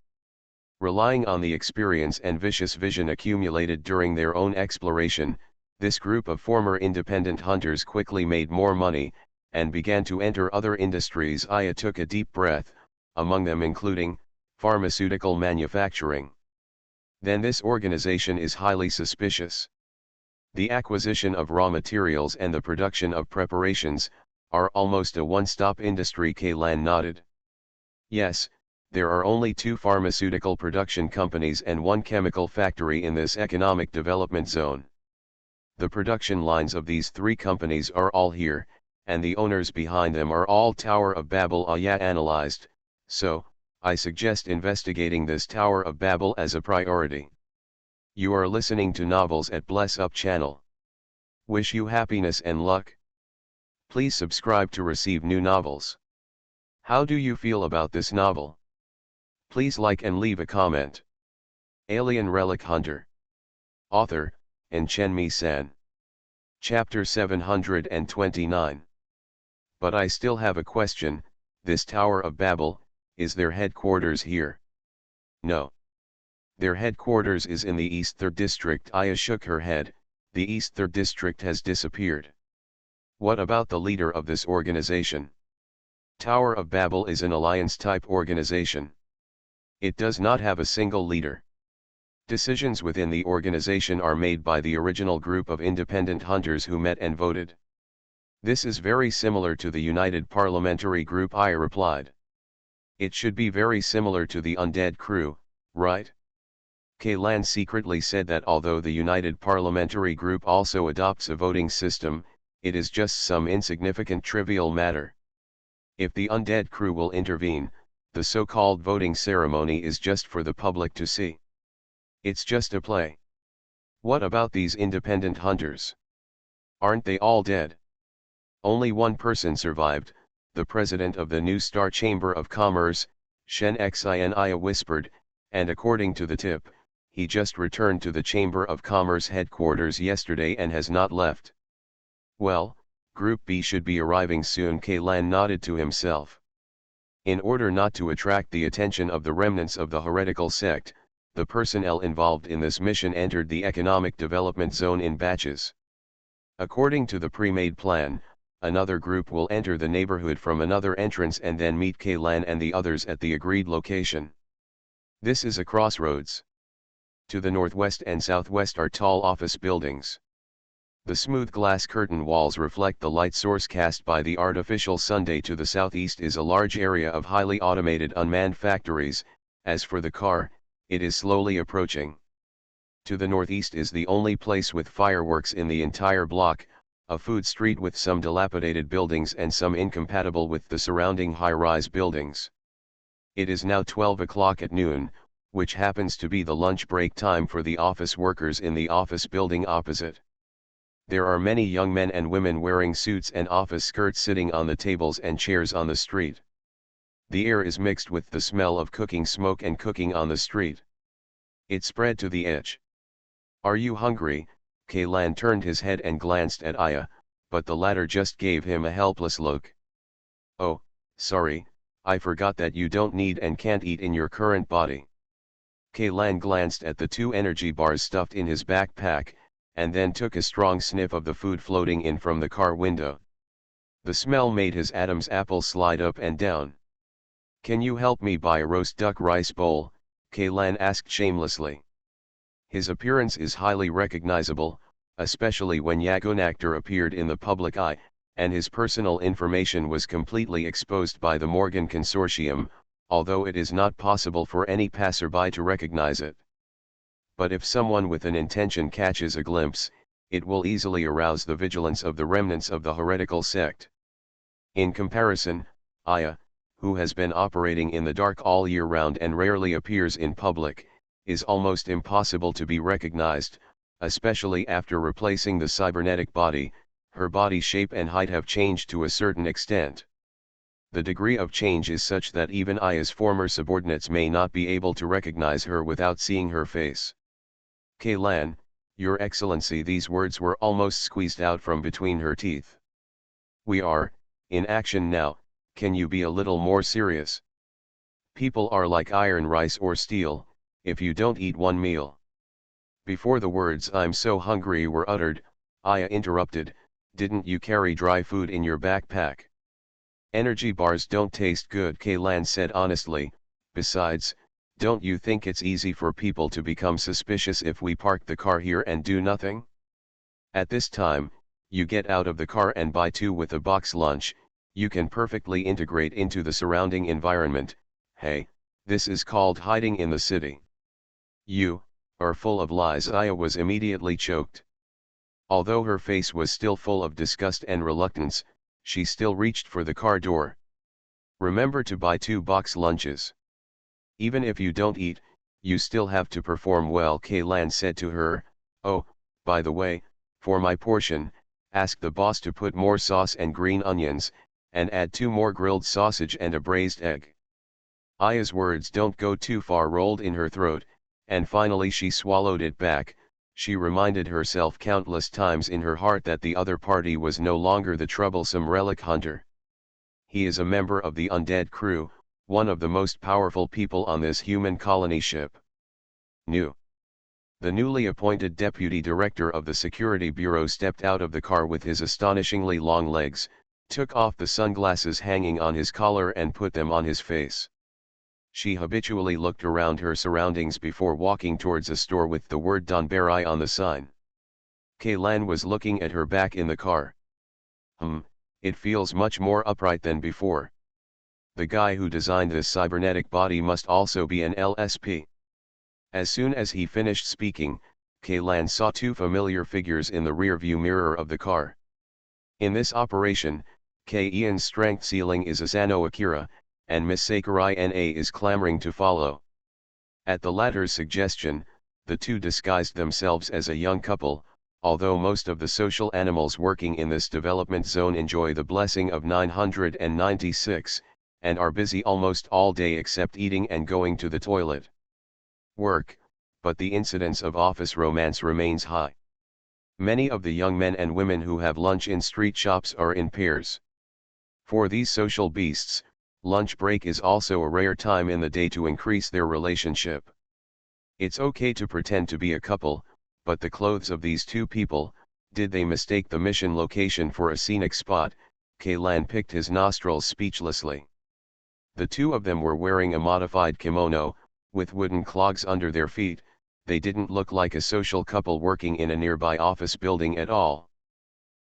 Relying on the experience and vicious vision accumulated during their own exploration, this group of former independent hunters quickly made more money, and began to enter other industries. Aya took a deep breath, among them including pharmaceutical manufacturing. Then this organization is highly suspicious. The acquisition of raw materials and the production of preparations are almost a one-stop industry. Kaylan nodded. Yes, there are only 2 pharmaceutical production companies and 1 chemical factory in this economic development zone. The production lines of these 3 companies are all here, and the owners behind them are all Tower of Babel. Aya analyzed, so, I suggest investigating this Tower of Babel as a priority. You are listening to Novels at Bless Up channel. Wish you happiness and luck. Please subscribe to receive new novels. How do you feel about this novel? Please like and leave a comment. Alien Relic Hunter. Author, Chenmi-san. Chapter 729. But I still have a question. This Tower of Babel, is their headquarters here? No. Their headquarters is in the East 3rd District. Aya shook her head. The East 3rd District has disappeared. What about the leader of this organization? Tower of Babel is an alliance-type organization. It does not have a single leader. Decisions within the organization are made by the original group of independent hunters who met and voted. This is very similar to the United Parliamentary Group. I replied. It should be very similar to the Undead Crew, right? Kaylan secretly said that although the United Parliamentary Group also adopts a voting system, it is just some insignificant trivial matter. If the Undead Crew will intervene, the so-called voting ceremony is just for the public to see. It's just a play. What about these independent hunters? Aren't they all dead? Only one person survived, the president of the New Star Chamber of Commerce, Shen Xin. Aya whispered, and according to the tip, he just returned to the Chamber of Commerce headquarters yesterday and has not left. Well, Group B should be arriving soon. Kaylan nodded to himself. In order not to attract the attention of the remnants of the heretical sect, the personnel involved in this mission entered the economic development zone in batches. According to the pre-made plan, another group will enter the neighborhood from another entrance and then meet Kaylan and the others at the agreed location. This is a crossroads. To the northwest and southwest are tall office buildings. The smooth glass curtain walls reflect the light source cast by the artificial sunday. To the southeast is a large area of highly automated unmanned factories. As for the car, it is slowly approaching. To the northeast is the only place with fireworks in the entire block, a food street with some dilapidated buildings and some incompatible with the surrounding high-rise buildings. It is now 12 o'clock at noon, which happens to be the lunch break time for the office workers in the office building opposite. There are many young men and women wearing suits and office skirts sitting on the tables and chairs on the street. The air is mixed with the smell of cooking smoke and cooking on the street. It spread to the edge. Are you hungry? Kaylan turned his head and glanced at Aya, but the latter just gave him a helpless look. Oh, sorry, I forgot that you don't need and can't eat in your current body. Kaylan glanced at the 2 energy bars stuffed in his backpack, and then took a strong sniff of the food floating in from the car window. The smell made his Adam's apple slide up and down. Can you help me buy a roast duck rice bowl? Kaylan asked shamelessly. His appearance is highly recognizable, especially when Yagonactor appeared in the public eye, and his personal information was completely exposed by the Morgan Consortium, although it is not possible for any passerby to recognize it. But if someone with an intention catches a glimpse, it will easily arouse the vigilance of the remnants of the heretical sect. In comparison, Aya, who has been operating in the dark all year round and rarely appears in public, is almost impossible to be recognized, especially after replacing the cybernetic body. Her body shape and height have changed to a certain extent. The degree of change is such that even Aya's former subordinates may not be able to recognize her without seeing her face. Kaylan, Your Excellency. These words were almost squeezed out from between her teeth. We are, in action now, can you be a little more serious? People are like iron, rice or steel, if you don't eat one meal. Before the words "I'm so hungry" were uttered, Aya interrupted, didn't you carry dry food in your backpack? Energy bars don't taste good, Kaylan said honestly. Besides, don't you think it's easy for people to become suspicious if we park the car here and do nothing? At this time, you get out of the car and buy 2 with a box lunch. You can perfectly integrate into the surrounding environment. Hey, this is called hiding in the city. You are full of lies. Aya was immediately choked. Although her face was still full of disgust and reluctance, she still reached for the car door. Remember to buy 2 box lunches. Even if you don't eat, you still have to perform well, Kaylan said to her. Oh, by the way, for my portion, ask the boss to put more sauce and green onions, and add 2 more grilled sausage and a braised egg. Aya's words don't go too far rolled in her throat, and finally she swallowed it back. She reminded herself countless times in her heart that the other party was no longer the troublesome relic hunter. He is a member of the undead crew, one of the most powerful people on this human colony ship. The newly appointed deputy director of the security bureau stepped out of the car with his astonishingly long legs, took off the sunglasses hanging on his collar and put them on his face. She habitually looked around her surroundings before walking towards a store with the word Donberi on the sign. Kaylan was looking at her back in the car. It feels much more upright than before. The guy who designed this cybernetic body must also be an LSP. As soon as he finished speaking, Kaylan saw 2 familiar figures in the rearview mirror of the car. In this operation, K-Ian's strength ceiling is Asano Akira, and Miss Sakurai NA is clamoring to follow. At the latter's suggestion, the 2 disguised themselves as a young couple, although most of the social animals working in this development zone enjoy the blessing of 996, and are busy almost all day except eating and going to the toilet. Work, but the incidence of office romance remains high. Many of the young men and women who have lunch in street shops are in pairs. For these social beasts, lunch break is also a rare time in the day to increase their relationship. It's okay to pretend to be a couple, but the clothes of these 2 people, did they mistake the mission location for a scenic spot? Kaylan picked his nostrils speechlessly. The 2 of them were wearing a modified kimono, with wooden clogs under their feet. They didn't look like a social couple working in a nearby office building at all.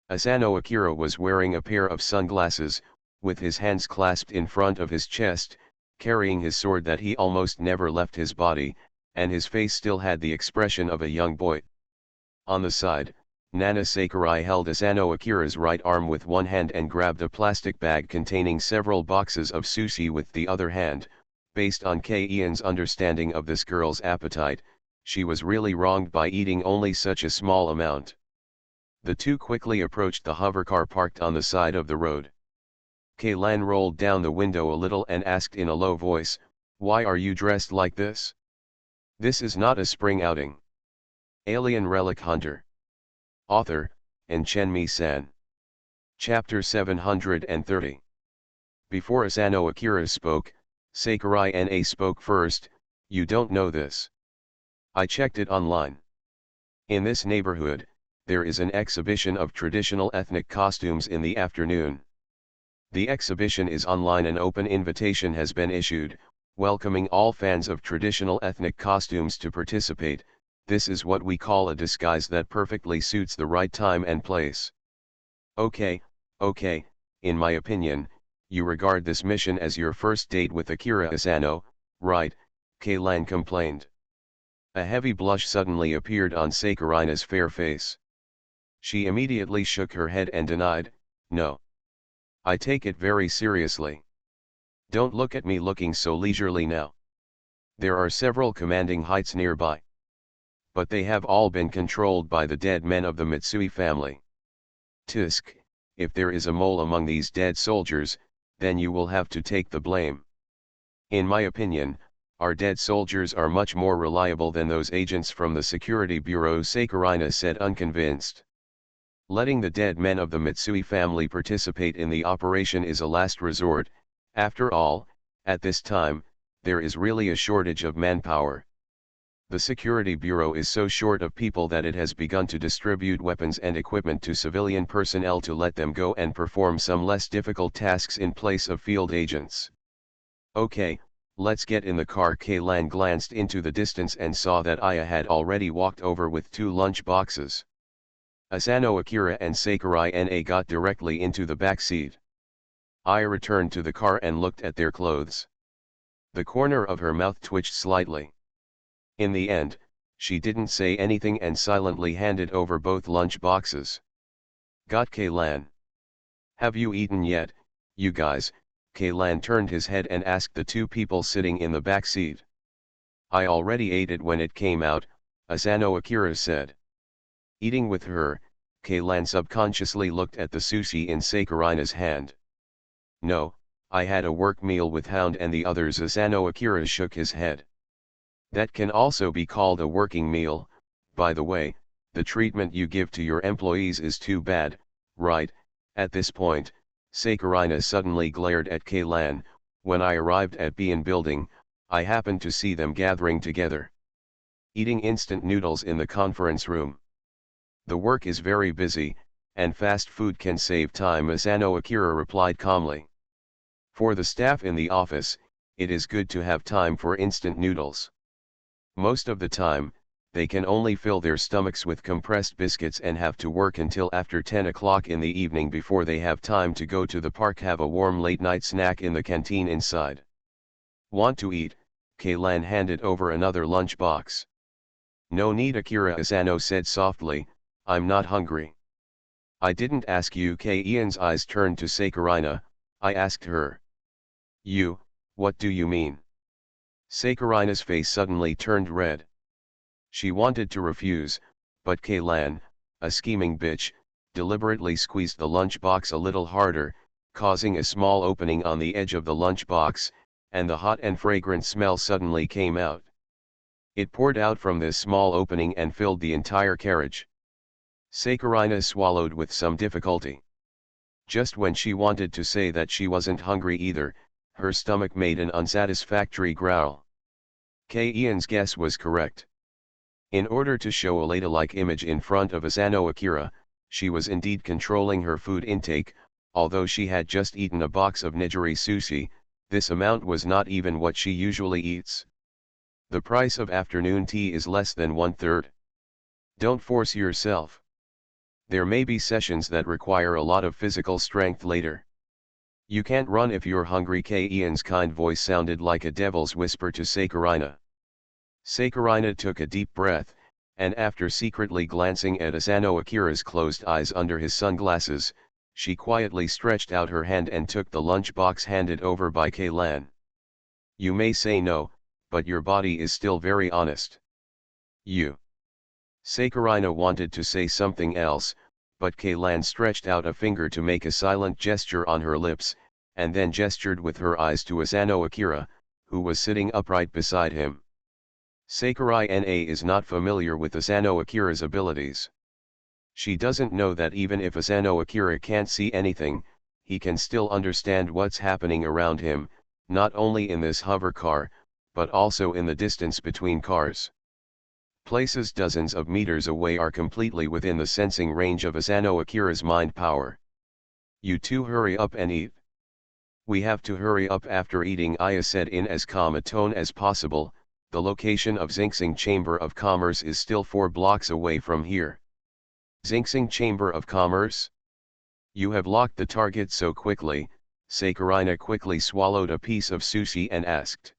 Asano Akira was wearing a pair of sunglasses, with his hands clasped in front of his chest, carrying his sword that he almost never left his body, and his face still had the expression of a young boy. On the side, Nana Sakurai held Asano Akira's right arm with one hand and grabbed a plastic bag containing several boxes of sushi with the other hand. Based on K-Ian's understanding of this girl's appetite, she was really wronged by eating only such a small amount. The 2 quickly approached the hovercar parked on the side of the road. Kaylan rolled down the window a little and asked in a low voice, "Why are you dressed like this? This is not a spring outing." Alien Relic Hunter. Author, Enchenmi-san. Chapter 730. Before Asano Akira spoke, Sakurai NA spoke first. "You don't know this. I checked it online. In this neighborhood, there is an exhibition of traditional ethnic costumes in the afternoon. The exhibition is online. An open invitation has been issued, welcoming all fans of traditional ethnic costumes to participate. This is what we call a disguise that perfectly suits the right time and place." Okay, in my opinion, you regard this mission as your first date with Akira Asano, right? Kaylan complained. A heavy blush suddenly appeared on Sakurai's fair face. She immediately shook her head and denied, "No. I take it very seriously. Don't look at me looking so leisurely now. There are several commanding heights nearby. But they have all been controlled by the dead men of the Mitsui family. Tisk, if there is a mole among these dead soldiers, then you will have to take the blame. In my opinion, our dead soldiers are much more reliable than those agents from the security bureau," Sakurai said, unconvinced. "Letting the dead men of the Mitsui family participate in the operation is a last resort. After all, at this time, there is really a shortage of manpower. The Security Bureau is so short of people that it has begun to distribute weapons and equipment to civilian personnel to let them go and perform some less difficult tasks in place of field agents. Okay, let's get in the car." Kaylan glanced into the distance and saw that Aya had already walked over with 2 lunch boxes. Asano Akira and Sakurai Na got directly into the back seat. Aya returned to the car and looked at their clothes. The corner of her mouth twitched slightly. In the end, she didn't say anything and silently handed over both lunch boxes. Got Kaylan. Have you eaten yet, you guys? Kaylan turned his head and asked the two people sitting in the back seat. I already ate it when it came out, Asano Akira said. Eating with her, Kaylan subconsciously looked at the sushi in Sakurai's hand. No, I had a work meal with Hound and the others. Asano Akira shook his head. That can also be called a working meal. By the way, the treatment you give to your employees is too bad, right? At this point, Sakurai suddenly glared at Kaylan. When I arrived at Bian building, I happened to see them gathering together, eating instant noodles in the conference room. The work is very busy, and fast food can save time, Asano Akira replied calmly. For the staff in the office, it is good to have time for instant noodles. Most of the time, they can only fill their stomachs with compressed biscuits and have to work until after 10 o'clock in the evening before they have time to go to the park, have a warm late-night snack in the canteen inside. Want to eat? Kaylan handed over another lunch box. No need, Akira Asano said softly, I'm not hungry. I didn't ask you. Ian's eyes turned to Sakurai. I asked her. You, what do you mean? Sakurai's face suddenly turned red. She wanted to refuse, but Kaylan, a scheming bitch, deliberately squeezed the lunchbox a little harder, causing a small opening on the edge of the lunchbox, and the hot and fragrant smell suddenly came out. It poured out from this small opening and filled the entire carriage. Sakurai swallowed with some difficulty. Just when she wanted to say that she wasn't hungry either, her stomach made an unsatisfactory growl. Ian's guess was correct. In order to show a ladylike image in front of Asano Akira, she was indeed controlling her food intake. Although she had just eaten a box of nigiri sushi, this amount was not even what she usually eats. The price of afternoon tea is less than 1/3. Don't force yourself. There may be sessions that require a lot of physical strength later. You can't run if you're hungry. Ian's kind voice sounded like a devil's whisper to Sakurai. Sakurai took a deep breath, and after secretly glancing at Asano Akira's closed eyes under his sunglasses, she quietly stretched out her hand and took the lunchbox handed over by Kaylan. You may say no, but your body is still very honest. You. Sakurai wanted to say something else, but Kaylan stretched out a finger to make a silent gesture on her lips, and then gestured with her eyes to Asano Akira, who was sitting upright beside him. Sakurai is not familiar with Asano Akira's abilities. She doesn't know that even if Asano Akira can't see anything, he can still understand what's happening around him, not only in this hover car, but also in the distance between cars. Places dozens of meters away are completely within the sensing range of Asano Akira's mind power. You two hurry up and eat. We have to hurry up after eating, Aya said in as calm a tone as possible. The location of Xinxing Chamber of Commerce is still 4 blocks away from here. Xinxing Chamber of Commerce? You have locked the target so quickly. Sakurai quickly swallowed a piece of sushi and asked.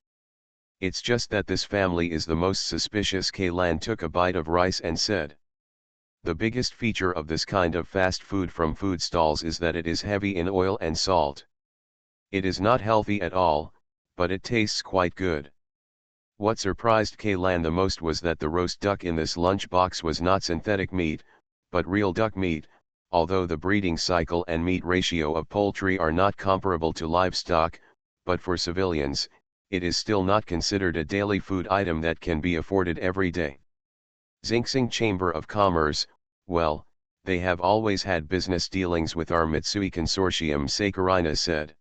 It's just that this family is the most suspicious. Kaylan took a bite of rice and said. The biggest feature of this kind of fast food from food stalls is that it is heavy in oil and salt. It is not healthy at all, but it tastes quite good. What surprised Kaylan the most was that the roast duck in this lunchbox was not synthetic meat, but real duck meat. Although the breeding cycle and meat ratio of poultry are not comparable to livestock, but for civilians, it is still not considered a daily food item that can be afforded every day. Xinxing Chamber of Commerce, well, they have always had business dealings with our Mitsui Consortium, Sakurai said.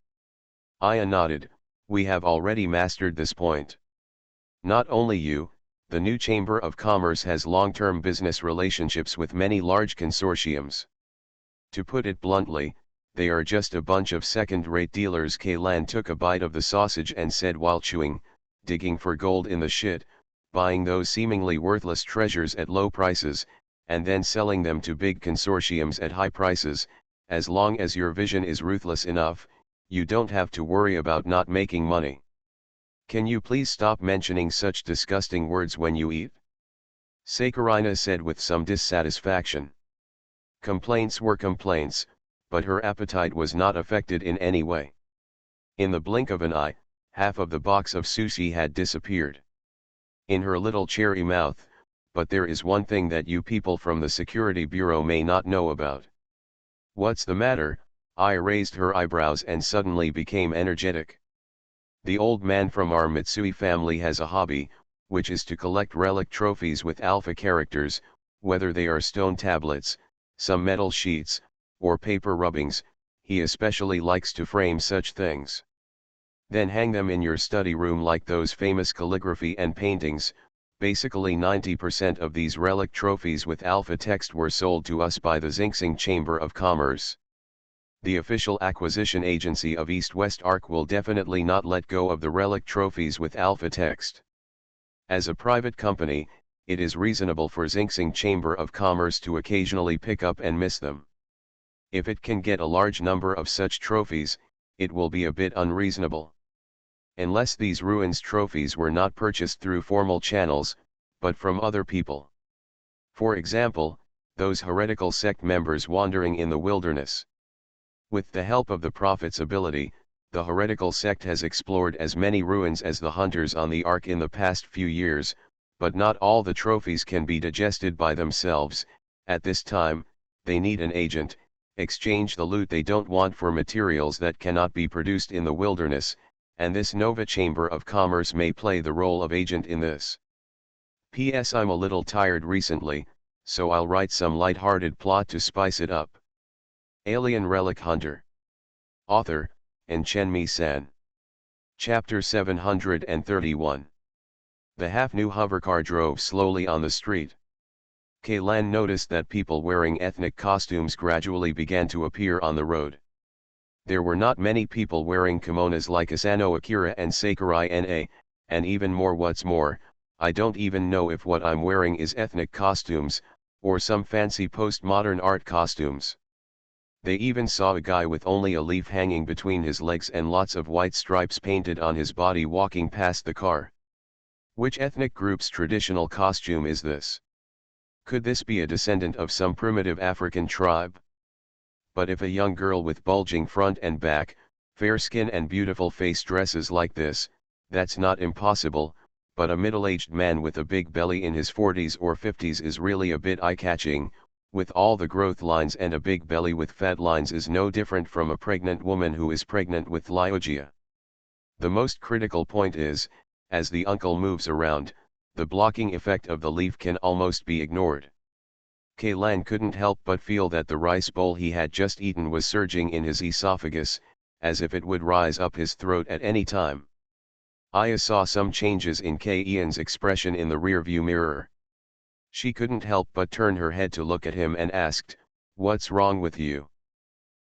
Aya nodded. We have already mastered this point. Not only you, the new Chamber of Commerce has long-term business relationships with many large consortiums. To put it bluntly, they are just a bunch of second-rate dealers. Kaylan took a bite of the sausage and said while chewing, digging for gold in the shit, buying those seemingly worthless treasures at low prices, and then selling them to big consortiums at high prices. As long as your vision is ruthless enough, you don't have to worry about not making money. Can you please stop mentioning such disgusting words when you eat? Saccharina said with some dissatisfaction. Complaints were complaints, but her appetite was not affected in any way. In the blink of an eye, half of the box of sushi had disappeared in her little cherry mouth. But there is one thing that you people from the Security Bureau may not know about. What's the matter? I raised her eyebrows and suddenly became energetic. The old man from our Mitsui family has a hobby, which is to collect relic trophies with alpha characters, whether they are stone tablets, some metal sheets, or paper rubbings. He especially likes to frame such things. Then hang them in your study room like those famous calligraphy and paintings. Basically 90% of these relic trophies with alpha text were sold to us by the Xinxing Chamber of Commerce. The official acquisition agency of East-West Arc will definitely not let go of the relic trophies with alpha text. As a private company, it is reasonable for Xinxing Chamber of Commerce to occasionally pick up and miss them. If it can get a large number of such trophies, it will be a bit unreasonable. Unless these ruins trophies were not purchased through formal channels, but from other people. For example, those heretical sect members wandering in the wilderness. With the help of the Prophet's ability, the heretical sect has explored as many ruins as the hunters on the Ark in the past few years, but not all the trophies can be digested by themselves. At this time, they need an agent, exchange the loot they don't want for materials that cannot be produced in the wilderness, and this Nova Chamber of Commerce may play the role of agent in this. P.S. I'm a little tired recently, so I'll write some light-hearted plot to spice it up. Alien Relic Hunter. Author, Enchenmi-san. Chapter 731. The half-new hovercar drove slowly on the street. Kaylan noticed that people wearing ethnic costumes gradually began to appear on the road. There were not many people wearing kimonos like Asano Akira and Sakurai Na, and even more. What's more, I don't even know if what I'm wearing is ethnic costumes, or some fancy postmodern art costumes. They even saw a guy with only a leaf hanging between his legs and lots of white stripes painted on his body walking past the car. Which ethnic group's traditional costume is this? Could this be a descendant of some primitive African tribe? But if a young girl with bulging front and back, fair skin and beautiful face dresses like this, that's not impossible, but a middle-aged man with a big belly in his 40s or 50s is really a bit eye-catching. With all the growth lines, and a big belly with fat lines is no different from a pregnant woman who is pregnant with Lyogia. The most critical point is, as the uncle moves around, the blocking effect of the leaf can almost be ignored. Kaylan couldn't help but feel that the rice bowl he had just eaten was surging in his esophagus, as if it would rise up his throat at any time. Aya saw some changes in Ian's expression in the rearview mirror. She couldn't help but turn her head to look at him and asked, "What's wrong with you?"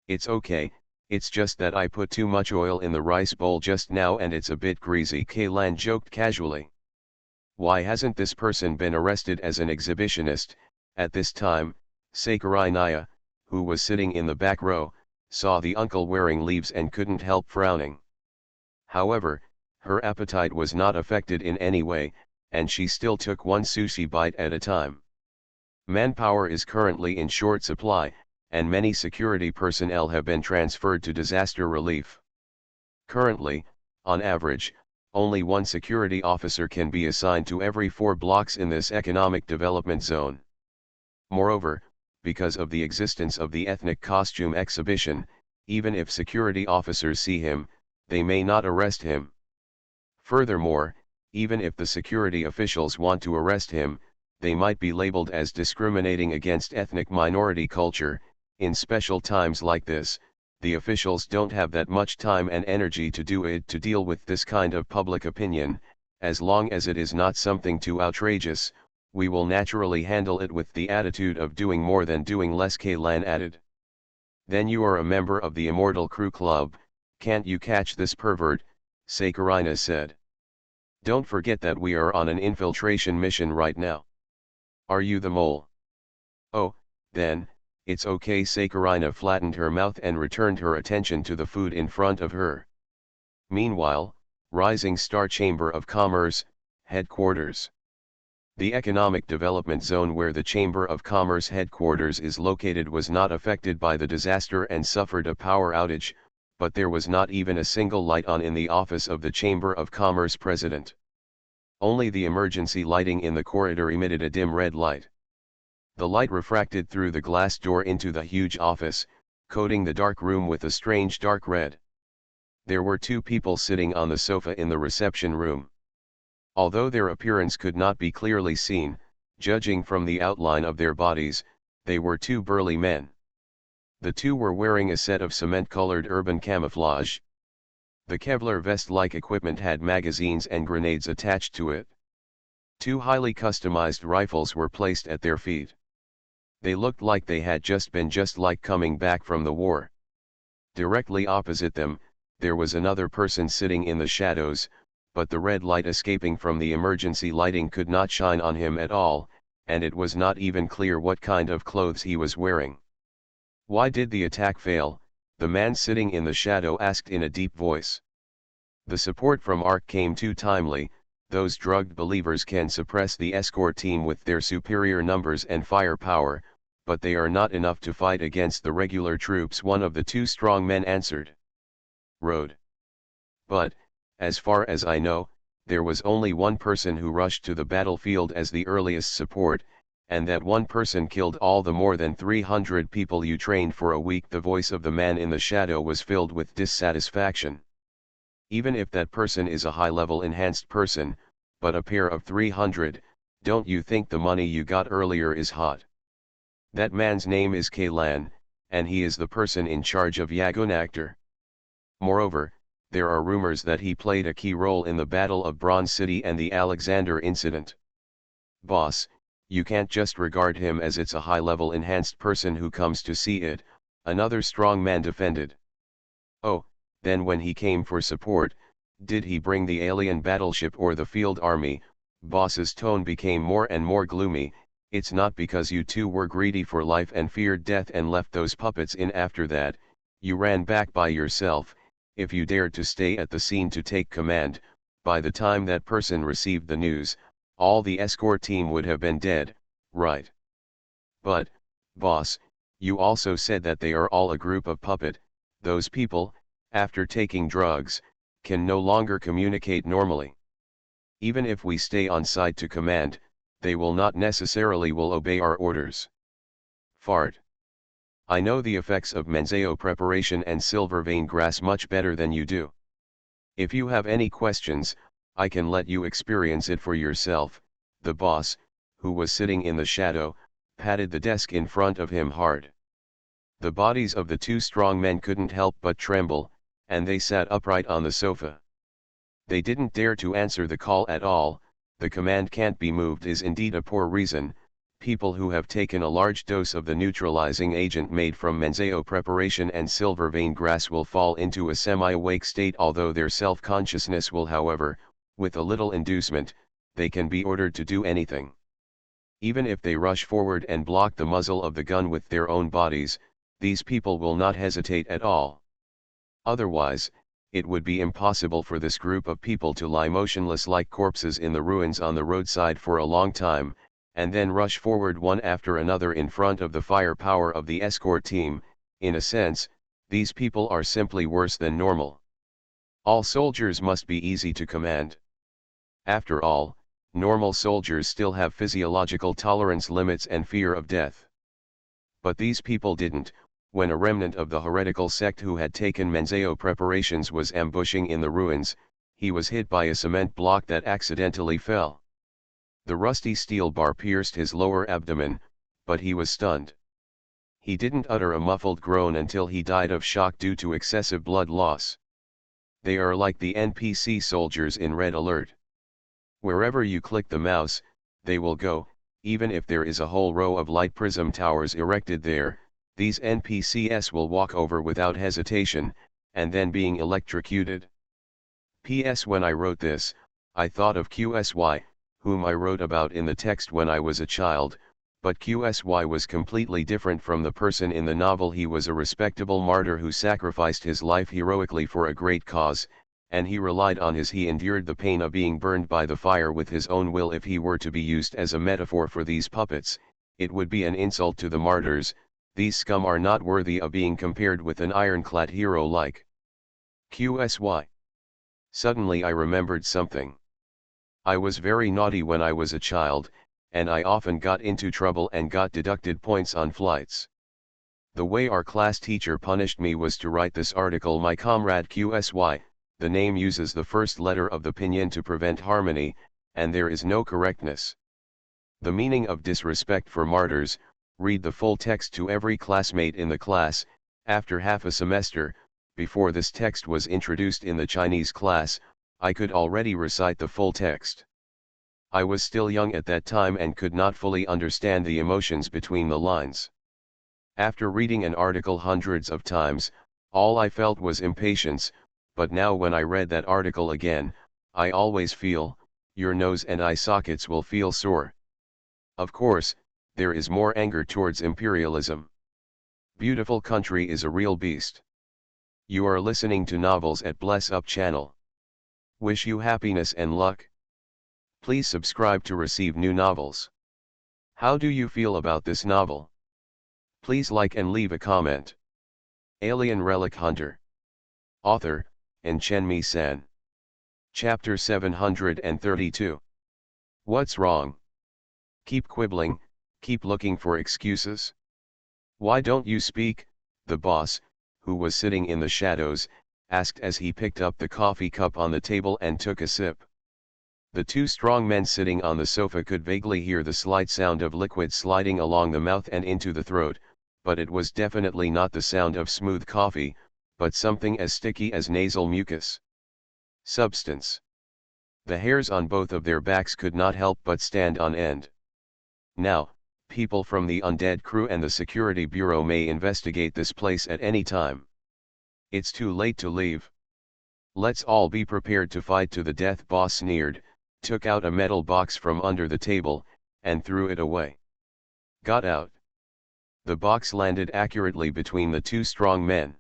"It's okay, it's just that I put too much oil in the rice bowl just now and it's a bit greasy," Kaylan joked casually. Why hasn't this person been arrested as an exhibitionist? At this time, Sakurai Naya, who was sitting in the back row, saw the uncle wearing leaves and couldn't help frowning. However, her appetite was not affected in any way, and she still took one sushi bite at a time. Manpower is currently in short supply, and many security personnel have been transferred to disaster relief. Currently, on average, only one security officer can be assigned to every 4 blocks in this economic development zone. Moreover, because of the existence of the ethnic costume exhibition, even if security officers see him, they may not arrest him. Furthermore, even if the security officials want to arrest him, they might be labeled as discriminating against ethnic minority culture. In special times like this, the officials don't have that much time and energy to deal with this kind of public opinion. As long as it is not something too outrageous, we will naturally handle it with the attitude of doing more than doing less, Kaylan added. Then you are a member of the Immortal Crew Club, can't you catch this pervert? Sakurina said. Don't forget that we are on an infiltration mission right now. Are you the mole? Oh, then, it's okay. Sakarina flattened her mouth and returned her attention to the food in front of her. Meanwhile, Rising Star Chamber of Commerce, Headquarters. The economic development zone where the Chamber of Commerce headquarters is located was not affected by the disaster and suffered a power outage, but there was not even a single light on in the office of the Chamber of Commerce president. Only the emergency lighting in the corridor emitted a dim red light. The light refracted through the glass door into the huge office, coating the dark room with a strange dark red. There were two people sitting on the sofa in the reception room. Although their appearance could not be clearly seen, judging from the outline of their bodies, they were two burly men. The two were wearing a set of cement-colored urban camouflage. The Kevlar vest-like equipment had magazines and grenades attached to it. Two highly customized rifles were placed at their feet. They looked like they had just like coming back from the war. Directly opposite them, there was another person sitting in the shadows, but the red light escaping from the emergency lighting could not shine on him at all, and it was not even clear what kind of clothes he was wearing. "Why did the attack fail?" the man sitting in the shadow asked in a deep voice. The support from ARC came too timely. Those drugged believers can suppress the escort team with their superior numbers and firepower, but they are not enough to fight against the regular troops, one of the two strong men answered. Road. But, as far as I know, there was only one person who rushed to the battlefield as the earliest support, and that one person killed all the more than 300 people you trained for a week. The voice of the man in the shadow was filled with dissatisfaction. Even if that person is a high-level enhanced person, but a pair of 300, don't you think the money you got earlier is hot? That man's name is Kaylan, and he is the person in charge of Yagunaktor. Moreover, there are rumors that he played a key role in the Battle of Bronze City and the Alexander incident. Boss, you can't just regard him as it's a high-level enhanced person who comes to see it, another strong man defended. Oh, then when he came for support, did he bring the alien battleship or the field army? Boss's tone became more and more gloomy. It's not because you two were greedy for life and feared death and left those puppets in after that, you ran back by yourself. If you dared to stay at the scene to take command, by the time that person received the news, all the escort team would have been dead, right? But, boss, you also said that they are all a group of puppet. Those people, after taking drugs, can no longer communicate normally. Even if we stay on site to command, they will not necessarily will obey our orders. Fart. I know the effects of Menzeo preparation and silver vein grass much better than you do. If you have any questions, I can let you experience it for yourself. The boss, who was sitting in the shadow, patted the desk in front of him hard. The bodies of the two strong men couldn't help but tremble, and they sat upright on the sofa. They didn't dare to answer the call at all. The command can't be moved is indeed a poor reason. People who have taken a large dose of the neutralizing agent made from Menzeo preparation and silver vein grass will fall into a semi-awake state, although their self-consciousness will, however, with a little inducement, they can be ordered to do anything. Even if they rush forward and block the muzzle of the gun with their own bodies, these people will not hesitate at all. Otherwise, it would be impossible for this group of people to lie motionless like corpses in the ruins on the roadside for a long time, and then rush forward one after another in front of the firepower of the escort team. In a sense, these people are simply worse than normal. All soldiers must be easy to command. After all, normal soldiers still have physiological tolerance limits and fear of death. But these people didn't. When a remnant of the heretical sect who had taken Menzeo preparations was ambushing in the ruins, he was hit by a cement block that accidentally fell. The rusty steel bar pierced his lower abdomen, but he was stunned. He didn't utter a muffled groan until he died of shock due to excessive blood loss. They are like the NPC soldiers in Red Alert. Wherever you click the mouse, they will go, even if there is a whole row of light prism towers erected there. These NPCs will walk over without hesitation, and then being electrocuted. P.S. When I wrote this, I thought of QSY, whom I wrote about in the text when I was a child, But QSY was completely different from the person in the novel. He was a respectable martyr who sacrificed his life heroically for a great cause, and he relied on he endured the pain of being burned by the fire with his own will. If he were to be used as a metaphor for these puppets, it would be an insult to the martyrs. These scum are not worthy of being compared with an ironclad hero like QSY. Suddenly I remembered something. I was very naughty when I was a child, and I often got into trouble and got deducted points on flights. The way our class teacher punished me was to write this article. My comrade QSY, the name uses the first letter of the pinyin to prevent harmony, and there is no correctness. The meaning of disrespect for martyrs. Read the full text to every classmate in the class. After half a semester, before this text was introduced in the Chinese class, I could already recite the full text. I was still young at that time and could not fully understand the emotions between the lines. After reading an article hundreds of times, all I felt was impatience, but now when I read that article again, I always feel, your nose and eye sockets will feel sore. Of course, there is more anger towards imperialism. Beautiful country is a real beast. You are listening to Novels at Bless Up channel. Wish you happiness and luck. Please subscribe to receive new novels. How do you feel about this novel? Please like and leave a comment. Alien Relic Hunter. Author, and Chen-Mi-san. Chapter 732. What's wrong? Keep quibbling, keep looking for excuses. Why don't you speak? The boss, who was sitting in the shadows, asked as he picked up the coffee cup on the table and took a sip. The two strong men sitting on the sofa could vaguely hear the slight sound of liquid sliding along the mouth and into the throat, but it was definitely not the sound of smooth coffee, but something as sticky as nasal mucus. Substance. The hairs on both of their backs could not help but stand on end. Now, people from the undead crew and the security bureau may investigate this place at any time. It's too late to leave. Let's all be prepared to fight to the death. Boss sneered, took out a metal box from under the table, and threw it away. Got out. The box landed accurately between the two strong men.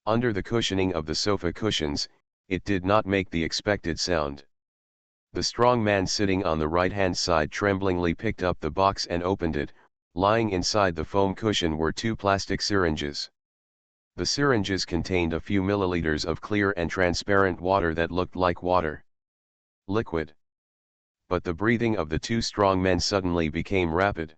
Under the cushioning of the sofa cushions, it did not make the expected sound. The strong man sitting on the right-hand side tremblingly picked up the box and opened it. Lying inside the foam cushion were two plastic syringes. The syringes contained a few milliliters of clear and transparent water that looked like water. Liquid. But the breathing of the two strong men suddenly became rapid.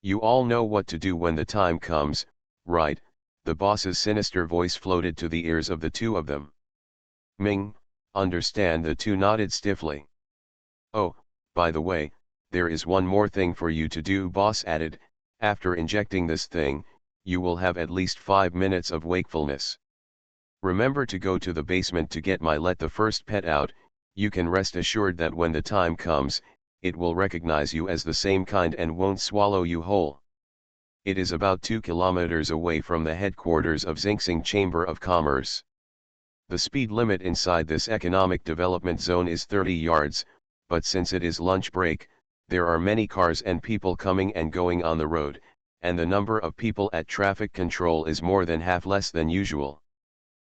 You all know what to do when the time comes, right? The boss's sinister voice floated to the ears of the two of them. Ming, understand. The two nodded stiffly. Oh, by the way, there is one more thing for you to do, boss added. After injecting this thing, you will have at least 5 minutes of wakefulness. Remember to go to the basement to get let the first pet out. You can rest assured that when the time comes, it will recognize you as the same kind and won't swallow you whole. It is about 2 kilometers away from the headquarters of Xinxing Chamber of Commerce. The speed limit inside this economic development zone is 30 yards, but since it is lunch break, there are many cars and people coming and going on the road, and the number of people at traffic control is more than half less than usual.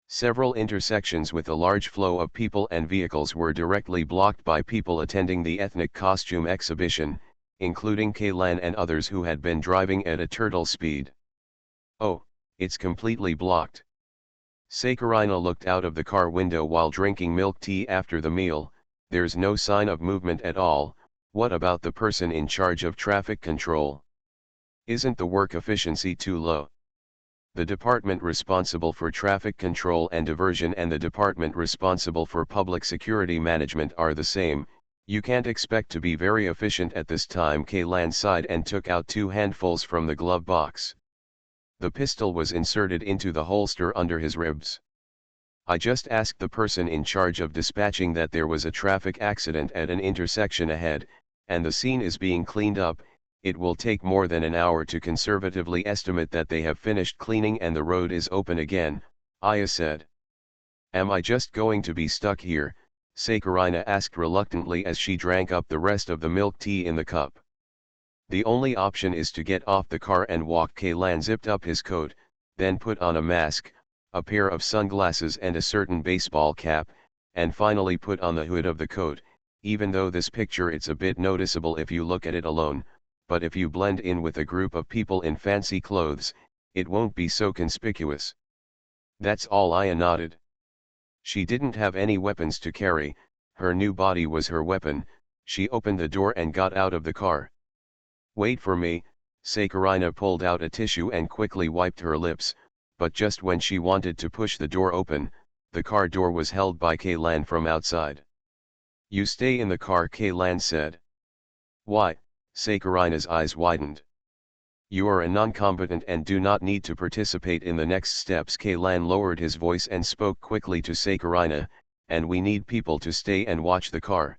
Several intersections with a large flow of people and vehicles were directly blocked by people attending the ethnic costume exhibition, including Kaylan and others who had been driving at a turtle speed. Oh, it's completely blocked. Sakurina looked out of the car window while drinking milk tea after the meal. There's no sign of movement at all. What about the person in charge of traffic control? Isn't the work efficiency too low? The department responsible for traffic control and diversion and the department responsible for public security management are the same. You can't expect to be very efficient at this time. Kaylan sighed and took out 2 handfuls from the glove box. The pistol was inserted into the holster under his ribs. I just asked the person in charge of dispatching that there was a traffic accident at an intersection ahead, and the scene is being cleaned up. It will take more than an hour to conservatively estimate that they have finished cleaning and the road is open again, Aya said. Am I just going to be stuck here? Sakurina asked reluctantly as she drank up the rest of the milk tea in the cup. The only option is to get off the car and walk. Kaylan zipped up his coat, then put on a mask, a pair of sunglasses and a certain baseball cap, and finally put on the hood of the coat. Even though this picture it's a bit noticeable if you look at it alone, but if you blend in with a group of people in fancy clothes, it won't be so conspicuous. That's all. Aya nodded. She didn't have any weapons to carry, her new body was her weapon. She opened the door and got out of the car. Wait for me, Sakarina pulled out a tissue and quickly wiped her lips, but just when she wanted to push the door open, the car door was held by Kaylan from outside. You stay in the car, Kaylan said. Why? Sakarina's eyes widened. You are a non-combatant and do not need to participate in the next steps. Kaylan lowered his voice and spoke quickly to Sakarina, and we need people to stay and watch the car.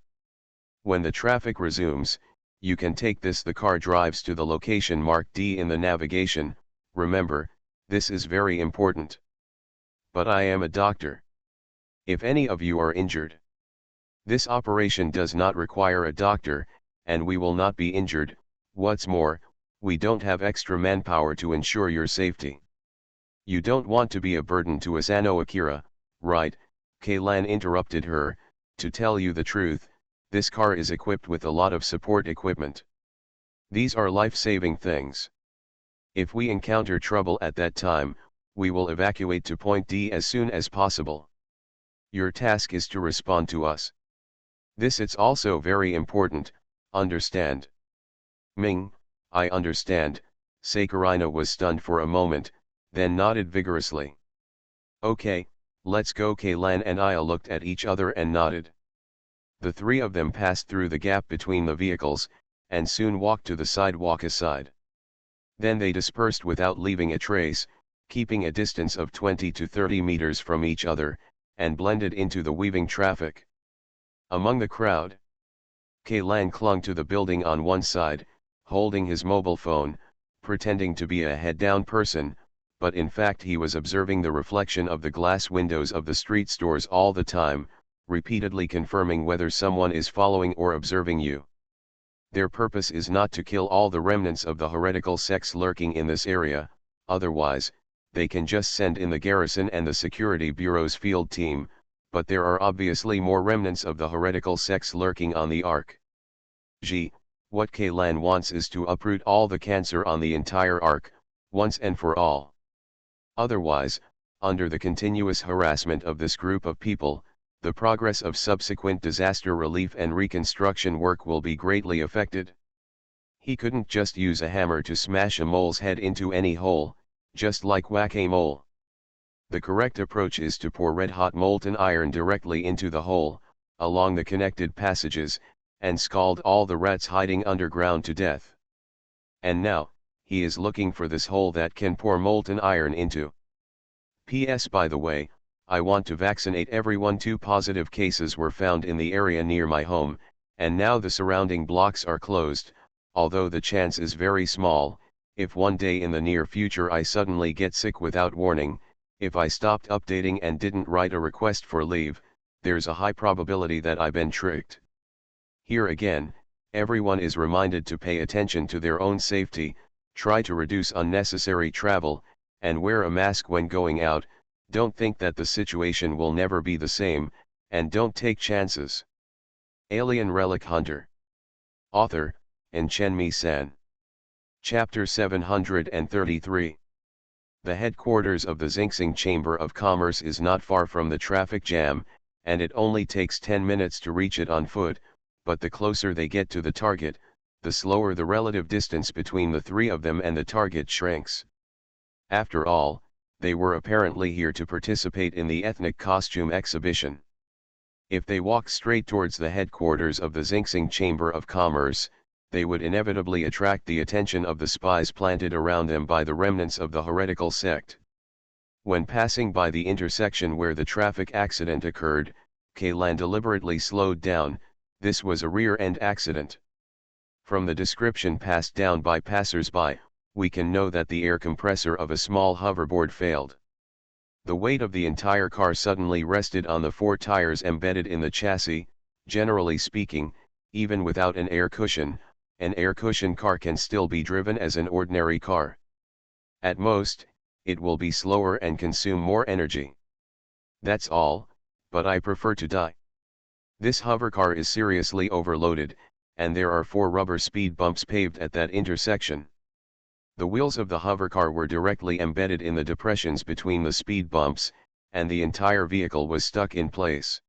When the traffic resumes, you can take this. The car drives to the location marked D in the navigation. Remember, this is very important. But I am a doctor. If any of you are injured, this operation does not require a doctor, and we will not be injured. What's more, we don't have extra manpower to ensure your safety. You don't want to be a burden to Asano Akira, right? Kaylan interrupted her. To tell you the truth, this car is equipped with a lot of support equipment. These are life-saving things. If we encounter trouble at that time, we will evacuate to point D as soon as possible. Your task is to respond to us. It's also very important, understand? Ming, I understand. Sakarina was stunned for a moment, then nodded vigorously. Okay, let's go. Kaylan and Aya looked at each other and nodded. The three of them passed through the gap between the vehicles, and soon walked to the sidewalk aside. Then they dispersed without leaving a trace, keeping a distance of 20 to 30 meters from each other, and blended into the weaving traffic. Among the crowd, Kaylan clung to the building on one side, holding his mobile phone, pretending to be a head-down person, but in fact he was observing the reflection of the glass windows of the street stores all the time, repeatedly confirming whether someone is following or observing you. Their purpose is not to kill all the remnants of the heretical sects lurking in this area, otherwise, they can just send in the garrison and the security bureau's field team, but there are obviously more remnants of the heretical sects lurking on the Ark. What Kaylan wants is to uproot all the cancer on the entire Ark, once and for all. Otherwise, under the continuous harassment of this group of people, the progress of subsequent disaster relief and reconstruction work will be greatly affected. He couldn't just use a hammer to smash a mole's head into any hole, just like whack-a-mole. The correct approach is to pour red-hot molten iron directly into the hole, along the connected passages, and scald all the rats hiding underground to death. And now, he is looking for this hole that can pour molten iron into. P.S. By the way, I want to vaccinate everyone. 2 positive cases were found in the area near my home, and now the surrounding blocks are closed, although the chance is very small. If one day in the near future I suddenly get sick without warning, if I stopped updating and didn't write a request for leave, there's a high probability that I've been tricked. Here again, everyone is reminded to pay attention to their own safety, try to reduce unnecessary travel, and wear a mask when going out. Don't think that the situation will never be the same, and don't take chances. Alien Relic Hunter. Author, Chen-Mi-san. Chapter 733. The headquarters of the Xinxing Chamber of Commerce is not far from the traffic jam, and it only takes 10 minutes to reach it on foot, but the closer they get to the target, the slower the relative distance between the three of them and the target shrinks. After all, they were apparently here to participate in the ethnic costume exhibition. If they walked straight towards the headquarters of the Xinxing Chamber of Commerce, they would inevitably attract the attention of the spies planted around them by the remnants of the heretical sect. When passing by the intersection where the traffic accident occurred, Kaylan deliberately slowed down. This was a rear-end accident. From the description passed down by passers-by, we can know that the air compressor of a small hoverboard failed. The weight of the entire car suddenly rested on the 4 tires embedded in the chassis. Generally speaking, even without an air cushion, an air-cushioned car can still be driven as an ordinary car. At most, it will be slower and consume more energy. That's all, but I prefer to die. This hovercar is seriously overloaded, and there are 4 rubber speed bumps paved at that intersection. The wheels of the hovercar were directly embedded in the depressions between the speed bumps, and the entire vehicle was stuck in place.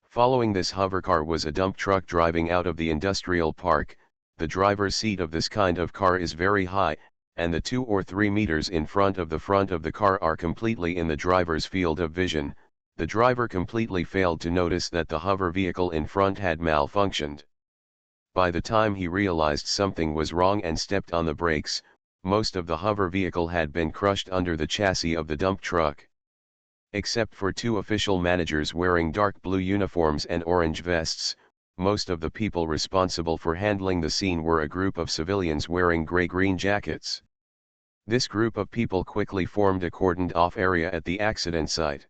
Following this hovercar was a dump truck driving out of the industrial park. The driver's seat of this kind of car is very high, and the 2 or 3 meters in front of the car are completely in the driver's field of vision. The driver completely failed to notice that the hover vehicle in front had malfunctioned. By the time he realized something was wrong and stepped on the brakes, most of the hover vehicle had been crushed under the chassis of the dump truck. Except for 2 official managers wearing dark blue uniforms and orange vests, most of the people responsible for handling the scene were a group of civilians wearing gray-green jackets. This group of people quickly formed a cordoned-off area at the accident site.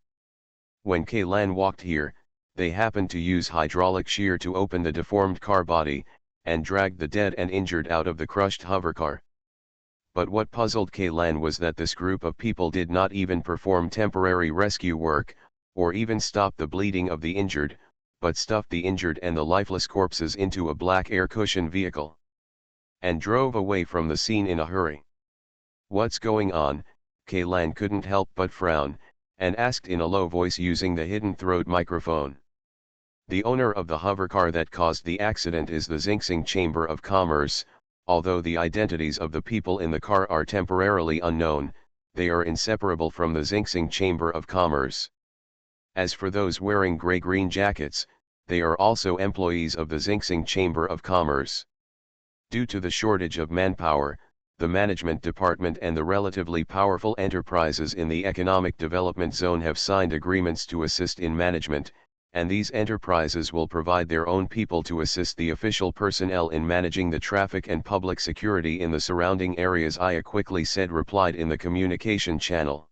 When Kaylan walked here, they happened to use hydraulic shear to open the deformed car body, and dragged the dead and injured out of the crushed hovercar. But what puzzled Kaylan was that this group of people did not even perform temporary rescue work, or even stop the bleeding of the injured, but stuffed the injured and the lifeless corpses into a black air-cushioned vehicle, and drove away from the scene in a hurry. "What's going on?" Kaylan couldn't help but frown, and asked in a low voice using the hidden throat microphone. The owner of the hovercar that caused the accident is the Sing Sing Chamber of Commerce. Although the identities of the people in the car are temporarily unknown, they are inseparable from the Sing Sing Chamber of Commerce. As for those wearing gray-green jackets, they are also employees of the Sing Sing Chamber of Commerce. Due to the shortage of manpower, the management department and the relatively powerful enterprises in the economic development zone have signed agreements to assist in management, and these enterprises will provide their own people to assist the official personnel in managing the traffic and public security in the surrounding areas. Aya quickly replied in the communication channel.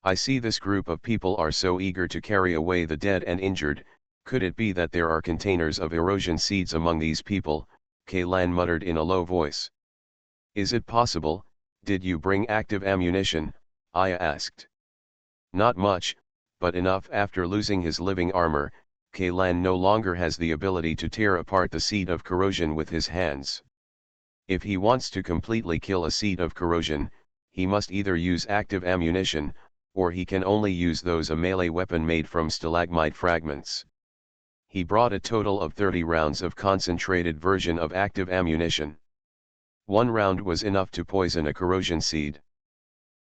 "I see this group of people are so eager to carry away the dead and injured. Could it be that there are containers of erosion seeds among these people?" Kaylan muttered in a low voice. "Is it possible? Did you bring active ammunition?" Aya asked. "Not much, but enough." After losing his living armor, Kaylan no longer has the ability to tear apart the seed of corrosion with his hands. If he wants to completely kill a seed of corrosion, he must either use active ammunition, or he can only use a melee weapon made from stalagmite fragments. He brought a total of 30 rounds of concentrated version of active ammunition. 1 round was enough to poison a corrosion seed.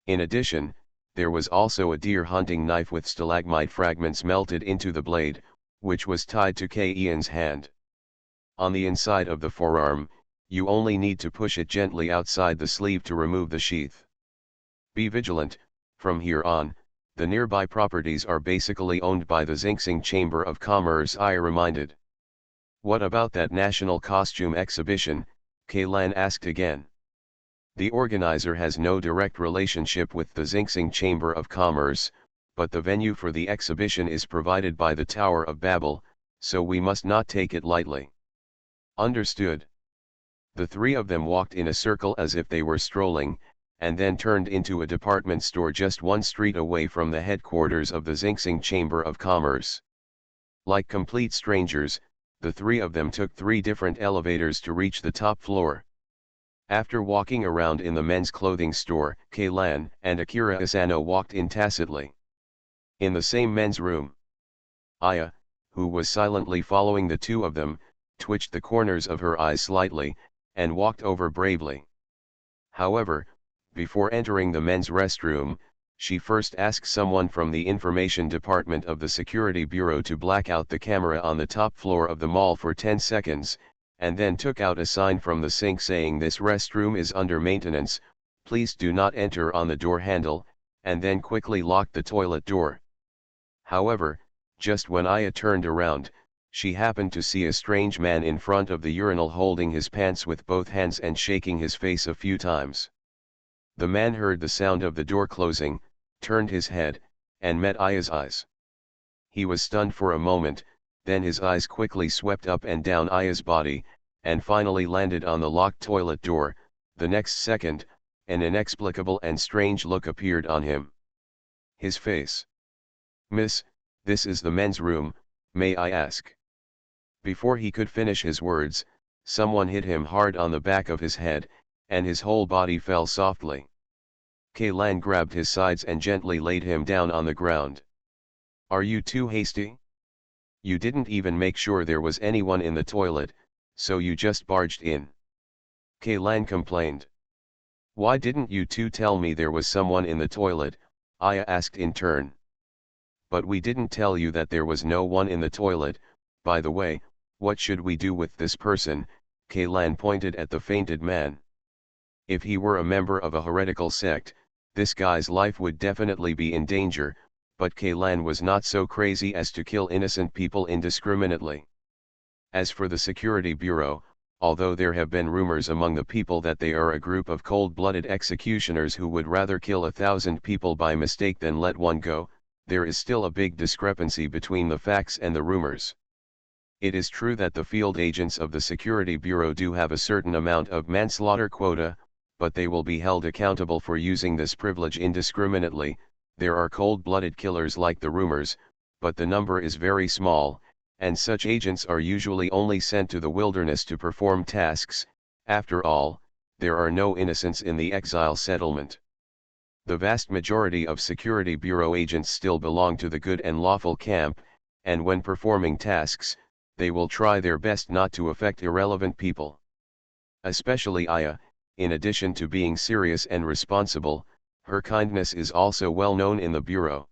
In addition, there was also a deer hunting knife with stalagmite fragments melted into the blade, which was tied to Ian's hand. On the inside of the forearm, you only need to push it gently outside the sleeve to remove the sheath. Be vigilant. From here on, the nearby properties are basically owned by the Sing Sing Chamber of Commerce, I reminded. "What about that national costume exhibition?" Kaylan asked again. "The organizer has no direct relationship with the Sing Sing Chamber of Commerce, but the venue for the exhibition is provided by the Tower of Babel, so we must not take it lightly." "Understood." The 3 of them walked in a circle as if they were strolling, and then turned into a department store just 1 street away from the headquarters of the Sing Sing Chamber of Commerce. Like complete strangers, the 3 of them took 3 different elevators to reach the top floor. After walking around in the men's clothing store, Kaylan and Akira Asano walked in tacitly. In the same men's room, Aya, who was silently following the 2 of them, twitched the corners of her eyes slightly, and walked over bravely. However, before entering the men's restroom, she first asked someone from the information department of the security bureau to black out the camera on the top floor of the mall for 10 seconds, and then took out a sign from the sink saying, "This restroom is under maintenance, please do not enter," on the door handle, and then quickly locked the toilet door. However, just when Aya turned around, she happened to see a strange man in front of the urinal holding his pants with both hands and shaking his face a few times. The man heard the sound of the door closing, turned his head, and met Aya's eyes. He was stunned for a moment, then his eyes quickly swept up and down Aya's body, and finally landed on the locked toilet door. The next second, an inexplicable and strange look appeared on him. His face. "Miss, this is the men's room, may I ask?" Before he could finish his words, someone hit him hard on the back of his head, and his whole body fell softly. Kaylan grabbed his sides and gently laid him down on the ground. "Are you too hasty? You didn't even make sure there was anyone in the toilet, so you just barged in," Kaylan complained. "Why didn't you two tell me there was someone in the toilet?" Aya asked in turn. "But we didn't tell you that there was no one in the toilet. By the way, what should we do with this person?" Kaylan pointed at the fainted man. If he were a member of a heretical sect, this guy's life would definitely be in danger, but Kaylan was not so crazy as to kill innocent people indiscriminately. As for the Security Bureau, although there have been rumors among the people that they are a group of cold-blooded executioners who would rather kill 1,000 people by mistake than let one go, there is still a big discrepancy between the facts and the rumors. It is true that the field agents of the Security Bureau do have a certain amount of manslaughter quota, but they will be held accountable for using this privilege indiscriminately. There are cold-blooded killers like the rumors, but the number is very small, and such agents are usually only sent to the wilderness to perform tasks. After all, there are no innocents in the exile settlement. The vast majority of Security Bureau agents still belong to the good and lawful camp, and when performing tasks, they will try their best not to affect irrelevant people. Especially Aya, in addition to being serious and responsible, her kindness is also well known in the Bureau.